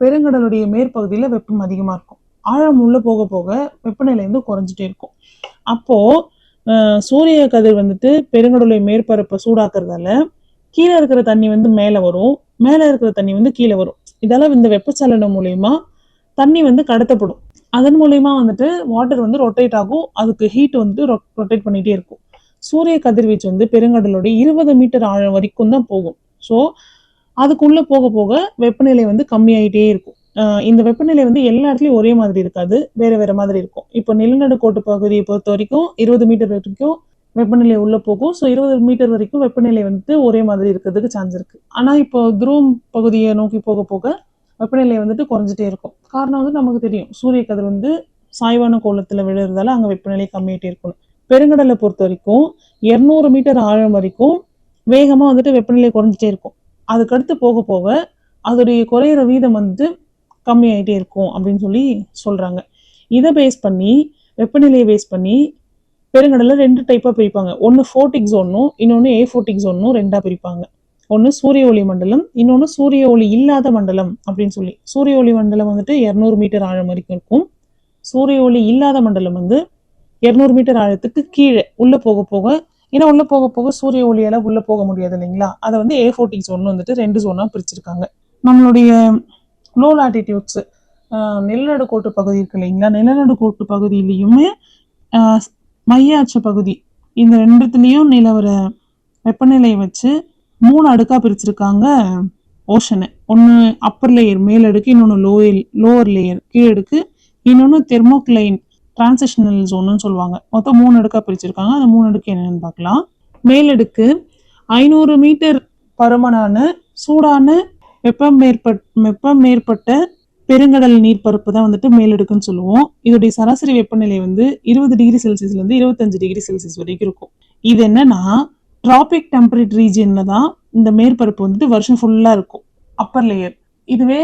பெருங்கடலுடைய மேற்பகுதியில வெப்பம் அதிகமா இருக்கும். ஆழம் உள்ள போக போக வெப்பநிலை வந்து குறைஞ்சிட்டே இருக்கும். அப்போ சூரிய கதிர் வந்துட்டு பெருங்கடலுடைய மேற்பரப்பை சூடாக்குறதால கீழே இருக்கிற தண்ணி வந்து மேலே வரும், மேலே இருக்கிற தண்ணி வந்து கீழே வரும். இதெல்லாம் இந்த வெப்பச்சலனம் மூலயமா தண்ணி வந்து கடத்தப்படும். அதன் மூலயமா வந்துட்டு வாட்டர் வந்து ரொட்டேட் ஆகும். அதுக்கு ஹீட் வந்து ரொட்டேட் பண்ணிட்டே இருக்கும். சூரிய கதிர்வீச்சு வந்து பெருங்கடலுடைய 20 மீட்டர் ஆழம் வரைக்கும் தான் போகும். ஸோ அதுக்குள்ள போக போக வெப்பநிலை வந்து கம்மியாயிட்டே இருக்கும். இந்த வெப்பநிலை வந்து எல்லா இடத்துலையும் ஒரே மாதிரி இருக்காது, வேற வேற மாதிரி இருக்கும். இப்போ நிலநடுக்கோட்டு பகுதியை பொறுத்த வரைக்கும் 20 மீட்டர் வரைக்கும் வெப்பநிலை உள்ள போகும். ஸோ 20 மீட்டர் வரைக்கும் வெப்பநிலை வந்துட்டு ஒரே மாதிரி இருக்கிறதுக்கு சான்ஸ் இருக்கு. ஆனா இப்போ துருவம் பகுதியை நோக்கி போக போக வெப்பநிலை வந்துட்டு குறைஞ்சிட்டே இருக்கும். காரணம் வந்து நமக்கு தெரியும், சூரிய கதிர் வந்து சாய்வான கோலத்துல விழுறதால அங்க வெப்பநிலை கம்மியாயிட்டே இருக்கும். பெருங்கடலை பொறுத்த வரைக்கும் 200 மீட்டர் ஆழம் வரைக்கும் வேகமா வந்துட்டு வெப்பநிலை குறைஞ்சிட்டே இருக்கும். அதுக்கடுத்து போக போக அதோடைய குறையிற வீதம் வந்துட்டு கம்மியாயிட்டே இருக்கும் அப்படின்னு சொல்றாங்க. இதை பேஸ் பண்ணி வெப்பநிலையை பேஸ் பண்ணி பெருங்கடலை 2 டைப்பாக பிரிப்பாங்க. ஒன்று ஃபோட்டிக் ஜோன்னும் இன்னொன்று ஏஃபோட்டிக் ஜோன்னும் 2ஆக பிரிப்பாங்க. ஒன்று சூரிய ஒளி மண்டலம், இன்னொன்று சூரிய ஒளி இல்லாத மண்டலம் அப்படின்னு சொல்லி. சூரிய ஒளி மண்டலம் வந்துட்டு 200 மீட்டர் ஆழம் வரைக்கும் இருக்கும். சூரிய ஒளி இல்லாத மண்டலம் வந்து 200 மீட்டர் ஆழத்துக்கு கீழே உள்ள போக போக, ஏன்னா உள்ள போக போக சூரிய ஒளியால உள்ள போக முடியாது இல்லைங்களா, அதை வந்து ஏஃபோட்டிக் ஜோன் வந்துட்டு 2 ஜோனா பிரிச்சிருக்காங்க. நம்மளுடைய லோ லாட்டிடியூட்ஸ் நிலநடுக்கோட்டு பகுதி இருக்கு இல்லைங்களா, நிலநடுக்கோட்டு பகுதியிலையுமே மைய அச்சு பகுதி இந்த ரெண்டுத்துலேயும் நிலவர வெப்பநிலையை வச்சு 3 அடுக்கா பிரிச்சிருக்காங்க ஓஷனை. ஒன்று அப்பர் லேயர் மேலடுக்கு, இன்னொன்று லோவர் லேயர் கீழடுக்கு, இன்னொன்று தெர்மோக்ளைன் டிரான்சிஷனல் ஜோன்னு சொல்லுவாங்க. மொத்தம் 3 அடுக்கா பிரிச்சிருக்காங்க. அந்த 3 அடுக்கு என்னன்னு பார்க்கலாம். மேலடுக்கு 500 மீட்டர் பருமனான சூடான வெப்பம் மேற்பட்ட பெருங்கடல் நீர்ப்பரப்பு தான் வந்துட்டு மேலடுக்குன்னு சொல்லுவோம். இதோடைய சராசரி வெப்பநிலை வந்து 20 டிகிரி செல்சியஸ்லேருந்து 25 டிகிரி செல்சியஸ் வரைக்கும் இருக்கும். இது என்னன்னா டிராபிக் டெம்பரேட் ரீஜியன்ல தான் இந்த மேற்பரப்பு வந்துட்டு வருஷம் ஃபுல்லாக இருக்கும், அப்பர் லேயர். இதுவே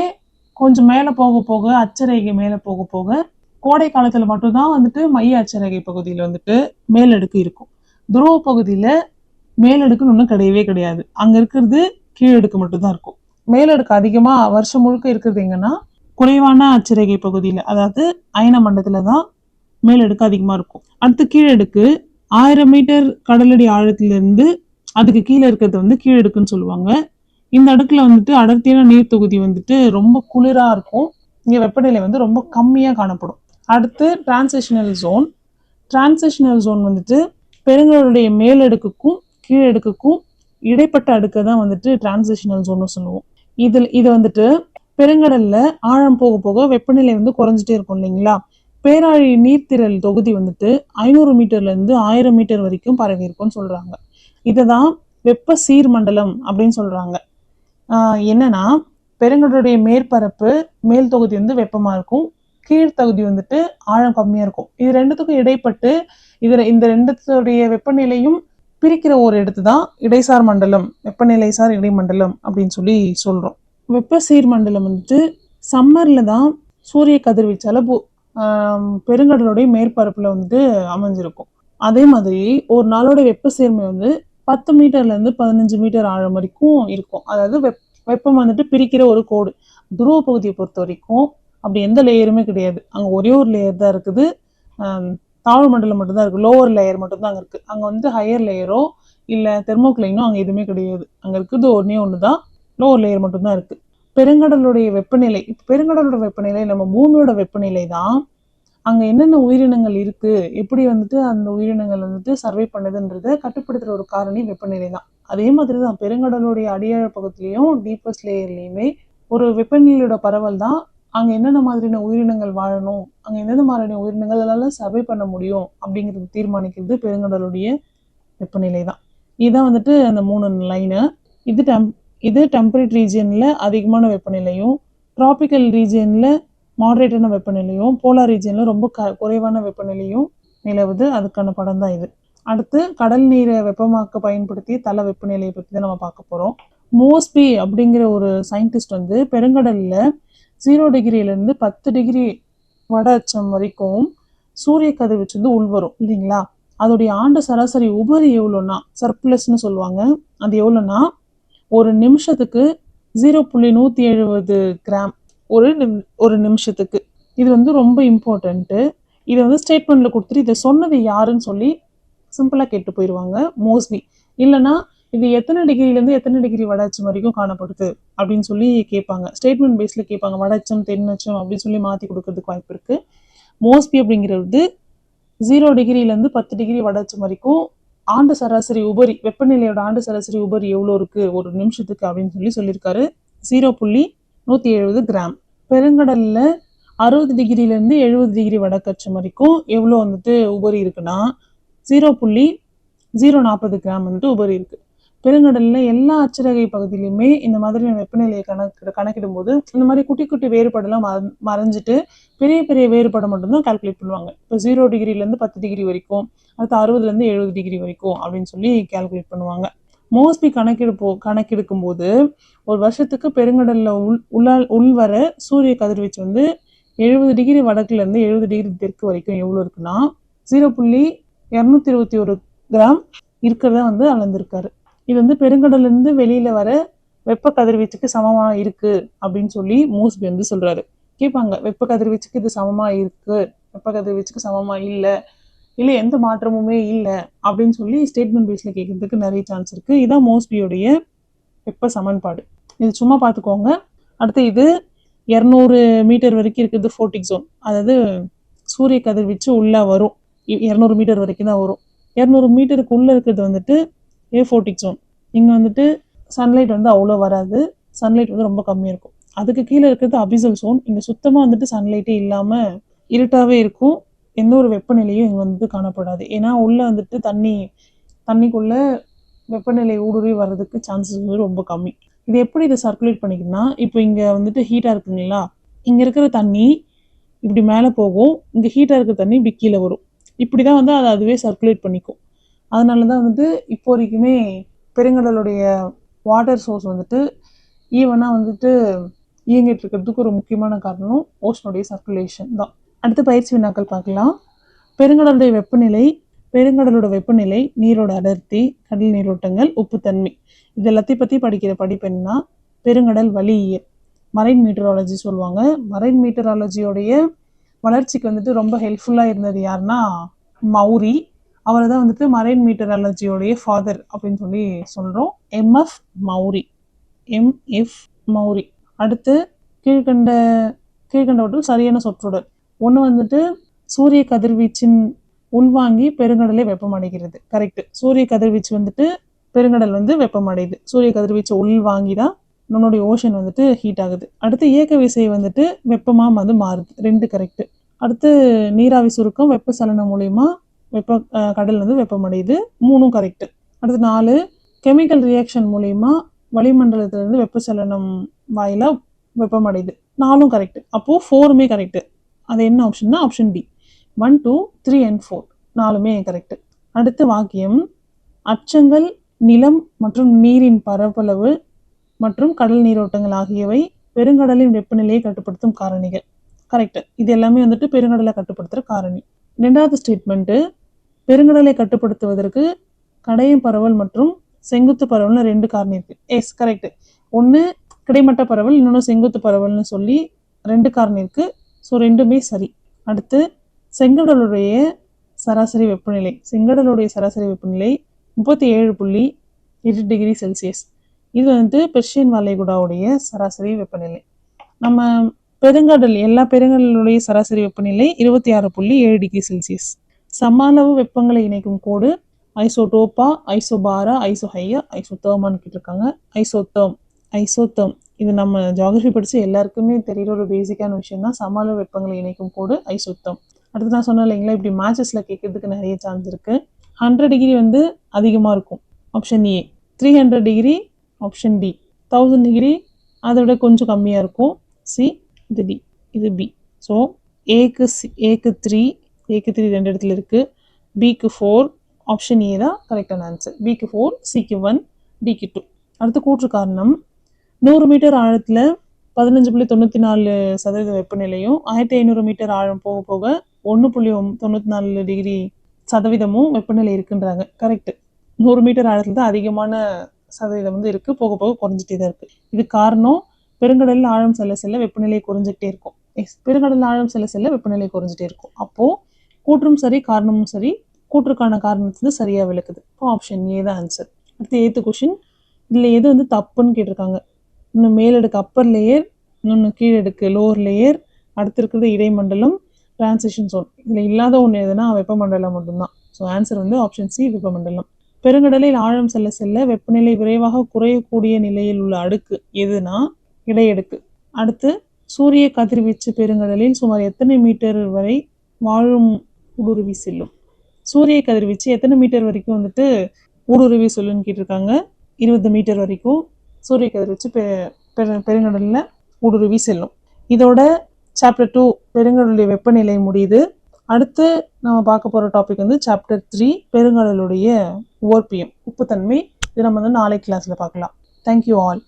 கொஞ்சம் மேலே போக போக, அச்சரேகை மேலே போக போக, கோடை காலத்தில் மட்டும்தான் வந்துட்டு மைய அச்சரேகை பகுதியில் வந்துட்டு மேலடுக்கு இருக்கும். துருவ பகுதியில் மேலடுக்குன்னு ஒன்றும் கிடையவே கிடையாது. அங்கே இருக்கிறது கீழடுக்கு மட்டும்தான் இருக்கும். மேலடுக்கு அதிகமாக வருஷம் முழுக்க இருக்கிறது எங்கன்னா குறைவான அச்சரேகை பகுதியில், அதாவது அயன மண்டலத்தில் தான் மேலடுக்கு அதிகமாக இருக்கும். அடுத்து கீழடுக்கு 1000 மீட்டர் கடலடி ஆழத்திலிருந்து அதுக்கு கீழே இருக்கிறது வந்து கீழடுக்குன்னு சொல்லுவாங்க. இந்த அடுக்குல வந்துட்டு அடர்த்தியான நீர் தொகுதி வந்துட்டு ரொம்ப குளிராக இருக்கும். இங்கே வெப்பநிலை வந்து ரொம்ப கம்மியாக காணப்படும். அடுத்து டிரான்சிஷனல் ஜோன் வந்துட்டு பெருங்கடலுடைய மேலடுக்குக்கும் கீழடுக்குக்கும் இடைப்பட்ட அடுக்கை தான் வந்துட்டு டிரான்சிஷனல் ஜோன்னு சொல்லுவோம். இது வந்துட்டு பெருங்கடல்ல ஆழம் போக போக வெப்பநிலை வந்து குறைஞ்சிட்டே இருக்கும் இல்லைங்களா. பேராழி நீர்த்திரள் தொகுதி வந்துட்டு 500 மீட்டர்ல இருந்து 1000 மீட்டர் வரைக்கும் பரவி இருக்கும்னு சொல்றாங்க. இததான் வெப்ப சீர்மண்டலம் அப்படின்னு சொல்றாங்க. என்னன்னா பெருங்கடலுடைய மேற்பரப்பு மேல் தொகுதி வந்து வெப்பமா இருக்கும், கீழ்த்தொகுதி வந்துட்டு ஆழம் கம்மியா இருக்கும். இது ரெண்டுத்துக்கும் இடைப்பட்டு இந்த ரெண்டுத்துடைய வெப்பநிலையும் பிரிக்கிற ஒரு இடத்து தான் இடைசார் மண்டலம், வெப்பநிலை சார் இடைமண்டலம் அப்படின்னு சொல்லி சொல்றோம். வெப்ப சீர்மண்டலம் வந்துட்டு சம்மர்ல தான் சூரிய கதிர்வீச்சால பெருங்கடலுடைய மேற்பரப்புல வந்துட்டு அமைஞ்சிருக்கும். அதே மாதிரி ஒரு நாளோட வெப்ப சேர்மை வந்து 10 மீட்டர்ல இருந்து 15 மீட்டர் ஆழம் வரைக்கும் இருக்கும். அதாவது வெப்பம் வந்துட்டு பிரிக்கிற ஒரு கோடு. துருவ பகுதியை பொறுத்த வரைக்கும் அப்படி எந்த லேயருமே கிடையாது. அங்க ஒரே ஒரு லேயர் தான் இருக்குது, தாழ்வு மண்டலம் மட்டும்தான் இருக்கு, லோவர் லேயர் மட்டும்தான் அங்க இருக்கு. அங்க வந்து ஹையர் லேயரோ இல்ல தெர்மோக்ளைனோ அங்க எதுவுமே கிடையாது. அங்க இருக்குது ஒண்ணுதான், லோவர் லேயர் மட்டும்தான் இருக்கு. பெருங்கடலுடைய வெப்பநிலை, பெருங்கடலோட வெப்பநிலை நம்ம பூமியோட வெப்பநிலை தான். அங்க என்னென்ன உயிரினங்கள் இருக்கு, எப்படி வந்துட்டு அந்த உயிரினங்கள் வந்துட்டு சர்வை பண்ணுதுன்றத கட்டுப்படுத்துற ஒரு காரணி வெப்பநிலை தான். அதே மாதிரி தான் பெருங்கடலுடைய அடியாழ பகுதியிலையும் டீப்பஸ்ட் லேயர்லையுமே ஒரு வெப்பநிலையோட பரவல் தான் அங்க என்னென்ன மாதிரியான உயிரினங்கள் வாழணும், அங்க எந்தெந்த மாதிரியான உயிரினங்கள் அதெல்லாம் சர்வை பண்ண முடியும் அப்படிங்கிறது தீர்மானிக்கிறது பெருங்கடலுடைய வெப்பநிலை தான். இதுதான் வந்துட்டு அந்த 3 லைனு. இது டெம்பரேட் ரீஜியன்ல அதிகமான வெப்பநிலையும், டிராபிக்கல் ரீஜியன்ல மாடரேட்டான வெப்பநிலையும், போலார் ரீஜியன்ல ரொம்ப குறைவான வெப்பநிலையும் நிலவுது. அதுக்கான படம் தான் இது. அடுத்து கடல் நீரை வெப்பமாக்க பயன்படுத்தி தல வெப்பநிலையை பற்றி தான் நம்ம பார்க்க போறோம். மோஸ்பி அப்படிங்கிற ஒரு சயின்டிஸ்ட் வந்து பெருங்கடல்ல 0 டிகிரியிலேருந்து 10 டிகிரி வட அச்சம் வரைக்கும் சூரிய கதிர்வீச்சு வந்து உள்வரும் இல்லைங்களா. அதோடைய ஆண்டு சராசரி உபரி எவ்வளோன்னா, சர்ப்ளஸ்ன்னு சொல்லுவாங்க, அது எவ்வளோன்னா ஒரு நிமிஷத்துக்கு 0.170 கிராம் ஒரு நிமிஷத்துக்கு. இது வந்து ரொம்ப இம்பார்ட்டன்ட்டு. இதை வந்து ஸ்டேட்மெண்ட்ல கொடுத்துட்டு இதை சொன்னது யாருன்னு சொல்லி சிம்பிளா கேட்டு போயிடுவாங்க மோஸ்ட்லி. இல்லைன்னா இது எத்தனை டிகிரிலேருந்து எத்தனை டிகிரி வடஅச்சம் வரைக்கும் காணப்படுது அப்படின்னு சொல்லி கேட்பாங்க. ஸ்டேட்மெண்ட் பேஸ்ல கேட்பாங்க. வடஅச்சம் தென்னச்சம் அப்படின்னு சொல்லி மாற்றி கொடுக்கறதுக்கு வாய்ப்பு இருக்கு. மோஸ்பி அப்படிங்கிறது 0 டிகிரிலேருந்து 10 டிகிரி வடஅச்சம் வரைக்கும் ஆண்டு சராசரி உபரி, வெப்பநிலையோட ஆண்டு சராசரி உபரி எவ்வளோ இருக்கு ஒரு நிமிஷத்துக்கு அப்படின்னு சொல்லியிருக்காரு. 0.170 கிராம். பெருங்கடல்ல 60 டிகிரிலேருந்து 70 டிகிரி வடக்கச்சம் வரைக்கும் எவ்வளோ வந்துட்டு உபரி இருக்குன்னா 0.040 கிராம் வந்துட்டு உபரி இருக்கு. பெருங்கடல்ல எல்லா அச்சரேகை பகுதியிலுமே இந்த மாதிரி வெப்பநிலையை கணக்கிடும் போது இந்த மாதிரி குட்டி குட்டி வேறுபாடெல்லாம் மறைஞ்சிட்டு பெரிய பெரிய வேறுபாடு மட்டும்தான் கால்குலேட் பண்ணுவாங்க. இப்போ 0 டிகிரிலேருந்து 10 டிகிரி வரைக்கும், அடுத்து 60லேருந்து 70 டிகிரி வரைக்கும் அப்படின்னு சொல்லி கால்குலேட் பண்ணுவாங்க. மோஸ்பி கணக்கெடுக்கும் போது ஒரு வருஷத்துக்கு பெருங்கடல்ல உள்வர சூரிய கதிர்வீச்சு வந்து 70 டிகிரி வடக்குலேருந்து 70 டிகிரி தெற்கு வரைக்கும் எவ்வளோ இருக்குன்னா 0.221 கிராம் இருக்கிறத வந்து அளந்திருக்காரு. இது வந்து பெருங்கடல்லேருந்து வெளியில் வர வெப்ப கதிர்வீச்சுக்கு சமமாக இருக்கு அப்படின்னு சொல்லி மோஸ்பி வந்து சொல்றாரு. கேட்பாங்க, வெப்ப கதிர்வீச்சுக்கு இது சமமாக இருக்கு, வெப்ப கதிர்வீச்சுக்கு சமமாக இல்லை, இல்லை எந்த மாற்றமுமே இல்லை அப்படின்னு சொல்லி ஸ்டேட்மெண்ட் பேஸில் கேட்கறதுக்கு நிறைய சான்ஸ் இருக்கு. இதுதான் மோஸ்பியோடைய வெப்ப சமன்பாடு. இது சும்மா பார்த்துக்கோங்க. அடுத்து இது 200 மீட்டர் வரைக்கும் இருக்குது ஃபோட்டிக் ஜோன், அதாவது சூரிய கதிர்வீச்சு உள்ளே வரும். 200 மீட்டர் வரைக்கும் தான் வரும். 200 மீட்டருக்கு உள்ளே இருக்கிறது வந்துட்டு ஏஃபோட்டிக் ஜோன். இங்கே வந்துட்டு சன்லைட் வந்து அவ்வளோ வராது, சன்லைட் வந்து ரொம்ப கம்மியாக இருக்கும். அதுக்கு கீழே இருக்கிறது அபிசல் ஜோன். இங்கே சுத்தமாக வந்துட்டு சன்லைட்டே இல்லாமல் இருட்டாகவே இருக்கும். எந்த ஒரு வெப்பநிலையும் இங்கே வந்துட்டு காணப்படாது. ஏன்னா உள்ளே வந்துட்டு தண்ணிக்குள்ளே வெப்பநிலை ஊடுருவி வர்றதுக்கு சான்சஸ் வந்து ரொம்ப கம்மி. இது எப்படி இதை சர்க்குலேட் பண்ணிக்கணும்னா, இப்போ இங்கே வந்துட்டு ஹீட்டாக இருக்குங்களா, இங்கே இருக்கிற தண்ணி இப்படி மேலே போகும், இங்கே ஹீட்டாக இருக்கிற தண்ணி இப்படி கீழே வரும். இப்படி தான் வந்து அதை அதுவே சர்க்குலேட் பண்ணிக்கும். அதனால தான் வந்துட்டு இப்போ வரைக்குமே பெருங்கடலுடைய வாட்டர் சோர்ஸ் வந்துட்டு ஈவனாக வந்துட்டு இயங்கிட்டு இருக்கிறதுக்கு ஒரு முக்கியமான காரணம் ஓஷனுடைய சர்க்குலேஷன் தான். அடுத்த பயிற்சி வினாக்கள் பார்க்கலாம். பெருங்கடலுடைய வெப்பநிலை, பெருங்கடலோட வெப்பநிலை, நீரோட அடர்த்தி, கடல் நீரோட்டங்கள், உப்புத்தன்மை, இது எல்லாத்தையும் பற்றி படிக்கிற படிப்பு என்னன்னா பெருங்கடல் வளியியல், மரைன் மீட்டராலஜி சொல்லுவாங்க. மரைன் மீட்டராலஜியோடைய வளர்ச்சிக்கு வந்துட்டு ரொம்ப ஹெல்ப்ஃபுல்லாக இருந்தது யாருன்னா மௌரி. அவரை தான் வந்துட்டு மரைன் மீட்டராலஜியோடைய ஃபாதர் அப்படின்னு சொல்லி சொல்கிறோம். MF Maori. அடுத்து கீழ்கண்டவற்றில் சரியான சொற்றொடர். ஒன்று வந்துட்டு சூரிய கதிர்வீச்சின் உள்வாங்கி பெருங்கடலை வெப்பமடைகிறது. கரெக்ட். சூரிய கதிர்வீச்சு வந்துட்டு பெருங்கடல் வந்து வெப்பமடையுது. சூரிய கதிர்வீச்சு உள்வாங்கி தான் நம்மளுடைய ஓஷன் வந்துட்டு ஹீட் ஆகுது. அடுத்து இயக்க விசை வந்துட்டு வெப்பமாக வந்து மாறுது. 2 கரெக்ட். அடுத்து நீராவி சுருக்கம் வெப்பசலனம் மூலயமா கடல் வந்து வெப்பமடையுது. 3 கரெக்ட். அடுத்து 4 கெமிக்கல் ரியாக்ஷன் மூலயமா வளிமண்டலத்திலிருந்து வெப்பசலனம் வாயிலாக வெப்பமடையுது. 4 கரெக்ட். அப்போது 4மே கரெக்ட். அது என்ன ஆப்ஷன்னா ஆப்ஷன் டி. 1, 2, 3 and 4 4மே கரெக்ட். அடுத்த வாக்கியம், அச்சங்கள் நிலம் மற்றும் நீரின் பரப்பளவு மற்றும் கடல் நீரோட்டங்கள் ஆகியவை பெருங்கடலின் வெப்பநிலையை கட்டுப்படுத்தும் காரணிகள். கரெக்ட். இது எல்லாமே வந்துட்டு பெருங்கடலை கட்டுப்படுத்துகிற காரணி. 2வது ஸ்டேட்மெண்ட்டு, பெருங்கடலை கட்டுப்படுத்துவதற்கு கடையம் பரவல் மற்றும் செங்குத்து பரவல்னு 2 காரணி இருக்குது. Yes correct. ஒன்று கிடைமட்ட பரவல், இன்னொன்று செங்குத்து பரவல்னு சொல்லி 2 காரணி இருக்குது. ஸோ 2மே சரி. அடுத்து செங்கடலுடைய சராசரி வெப்பநிலை, செங்கடலுடைய சராசரி வெப்பநிலை 37.8 டிகிரி செல்சியஸ். இது வந்து பெர்ஷியன் வளைகுடாவுடைய சராசரி வெப்பநிலை. நம்ம பெருங்கடல், எல்லா பெருங்கடலுடைய சராசரி வெப்பநிலை 26.7 டிகிரி செல்சியஸ். சம அளவு வெப்பங்களை இணைக்கும் கோடு ஐசோடோப்பா, ஐசோபாரா, ஐசோஹையா, ஐசோதேர்மான்னு கேட்டிருக்காங்க. ஐசோதேர்ம் இது நம்ம ஜியாகிரஃபி படித்து எல்லாருக்குமே தெரிகிற ஒரு பேசிக்கான விஷயம் தான். சம அளவு வெப்பங்களை இணைக்கும் கோடு ஐசோதேர்ம். அடுத்து நான் சொன்னேன் இல்லைங்களா, இப்படி மேட்சஸில் கேட்கறதுக்கு நிறைய சான்ஸ் இருக்குது. 100 டிகிரி வந்து அதிகமாக இருக்கும், option A. 300 degree option D. 1000 degree அதை விட கொஞ்சம் கம்மியாக இருக்கும், சி. இது டி, இது பி. ஸோ ஏக்கு 3 2 இடத்துல இருக்குது, பிக்கு 4, ஆப்ஷன் ஏ தான் கரெக்டான ஆன்சர். பிக்கு 4, சிக்கு 1, டிக்கு 2. அடுத்து கூற்று காரணம், 100 மீட்டர் ஆழத்தில் 15.94% வெப்பநிலையும் 1500 மீட்டர் ஆழம் போக போக 1.94 டிகிரி சதவீதமும் வெப்பநிலை இருக்குன்றாங்க. கரெக்ட். 100 மீட்டர் ஆழத்தில் தான் அதிகமான சதவீதம் வந்து இருக்குது, போக போக குறைஞ்சிட்டே தான் இருக்குது. இது காரணம், பெருங்கடலில் ஆழம் செல்ல செல்ல வெப்பநிலை குறைஞ்சிக்கிட்டே இருக்கும். பெருங்கடலில் ஆழம் செல்ல செல்ல வெப்பநிலை குறைஞ்சிட்டே இருக்கும். அப்போது கூற்றும் சரி காரணமும் சரி, கூற்றுக்கான காரணத்தை வந்து சரியாக விளக்குது. இப்போ ஆப்ஷன் ஏ தான் ஆன்சர். அடுத்து 8th கொஷின், இதில் எது வந்து தப்புன்னு கேட்டிருக்காங்க. இன்னும் மேலடுக்கு அப்பர் லேயர், இன்னொன்று கீழடுக்கு லோவர் லேயர், அடுத்து இருக்கிறது இடைமண்டலம், டிரான்சிஷன் ஜோன். இதில் இல்லாத ஒன்று எதுனா வெப்பமண்டலம் மட்டும்தான். ஸோ ஆன்சர் வந்து ஆப்ஷன் சி, வெப்பமண்டலம். பெருங்கடலில் ஆழம் செல்ல செல்ல வெப்பநிலை விரைவாக குறையக்கூடிய நிலையில் உள்ள அடுக்கு எதுனா இடையடுக்கு. அடுத்து சூரிய கதிர்வீச்சு பெருங்கடலில் சுமார் எத்தனை மீட்டர் வரை வாழும் ஊடுருவி செல்லும்? சூரிய கதிர்வீச்சு எத்தனை மீட்டர் வரைக்கும் வந்துட்டு ஊடுருவி செல்லுன்னு கேட்டிருக்காங்க. 20 மீட்டர் வரைக்கும் சூரிய கதிர்வீச்சு பெருங்கடலில் ஊடுருவி செல்லும். இதோட சாப்டர் 2 பெருங்கடலுடைய வெப்பநிலை முடியுது. அடுத்து நம்ம பார்க்க போகிற டாபிக் வந்து சாப்டர் 3 பெருங்கடலுடைய ஓர்பியம், உப்புத்தன்மை. இது நம்ம வந்து நாளை கிளாஸில் பார்க்கலாம். Thank you all.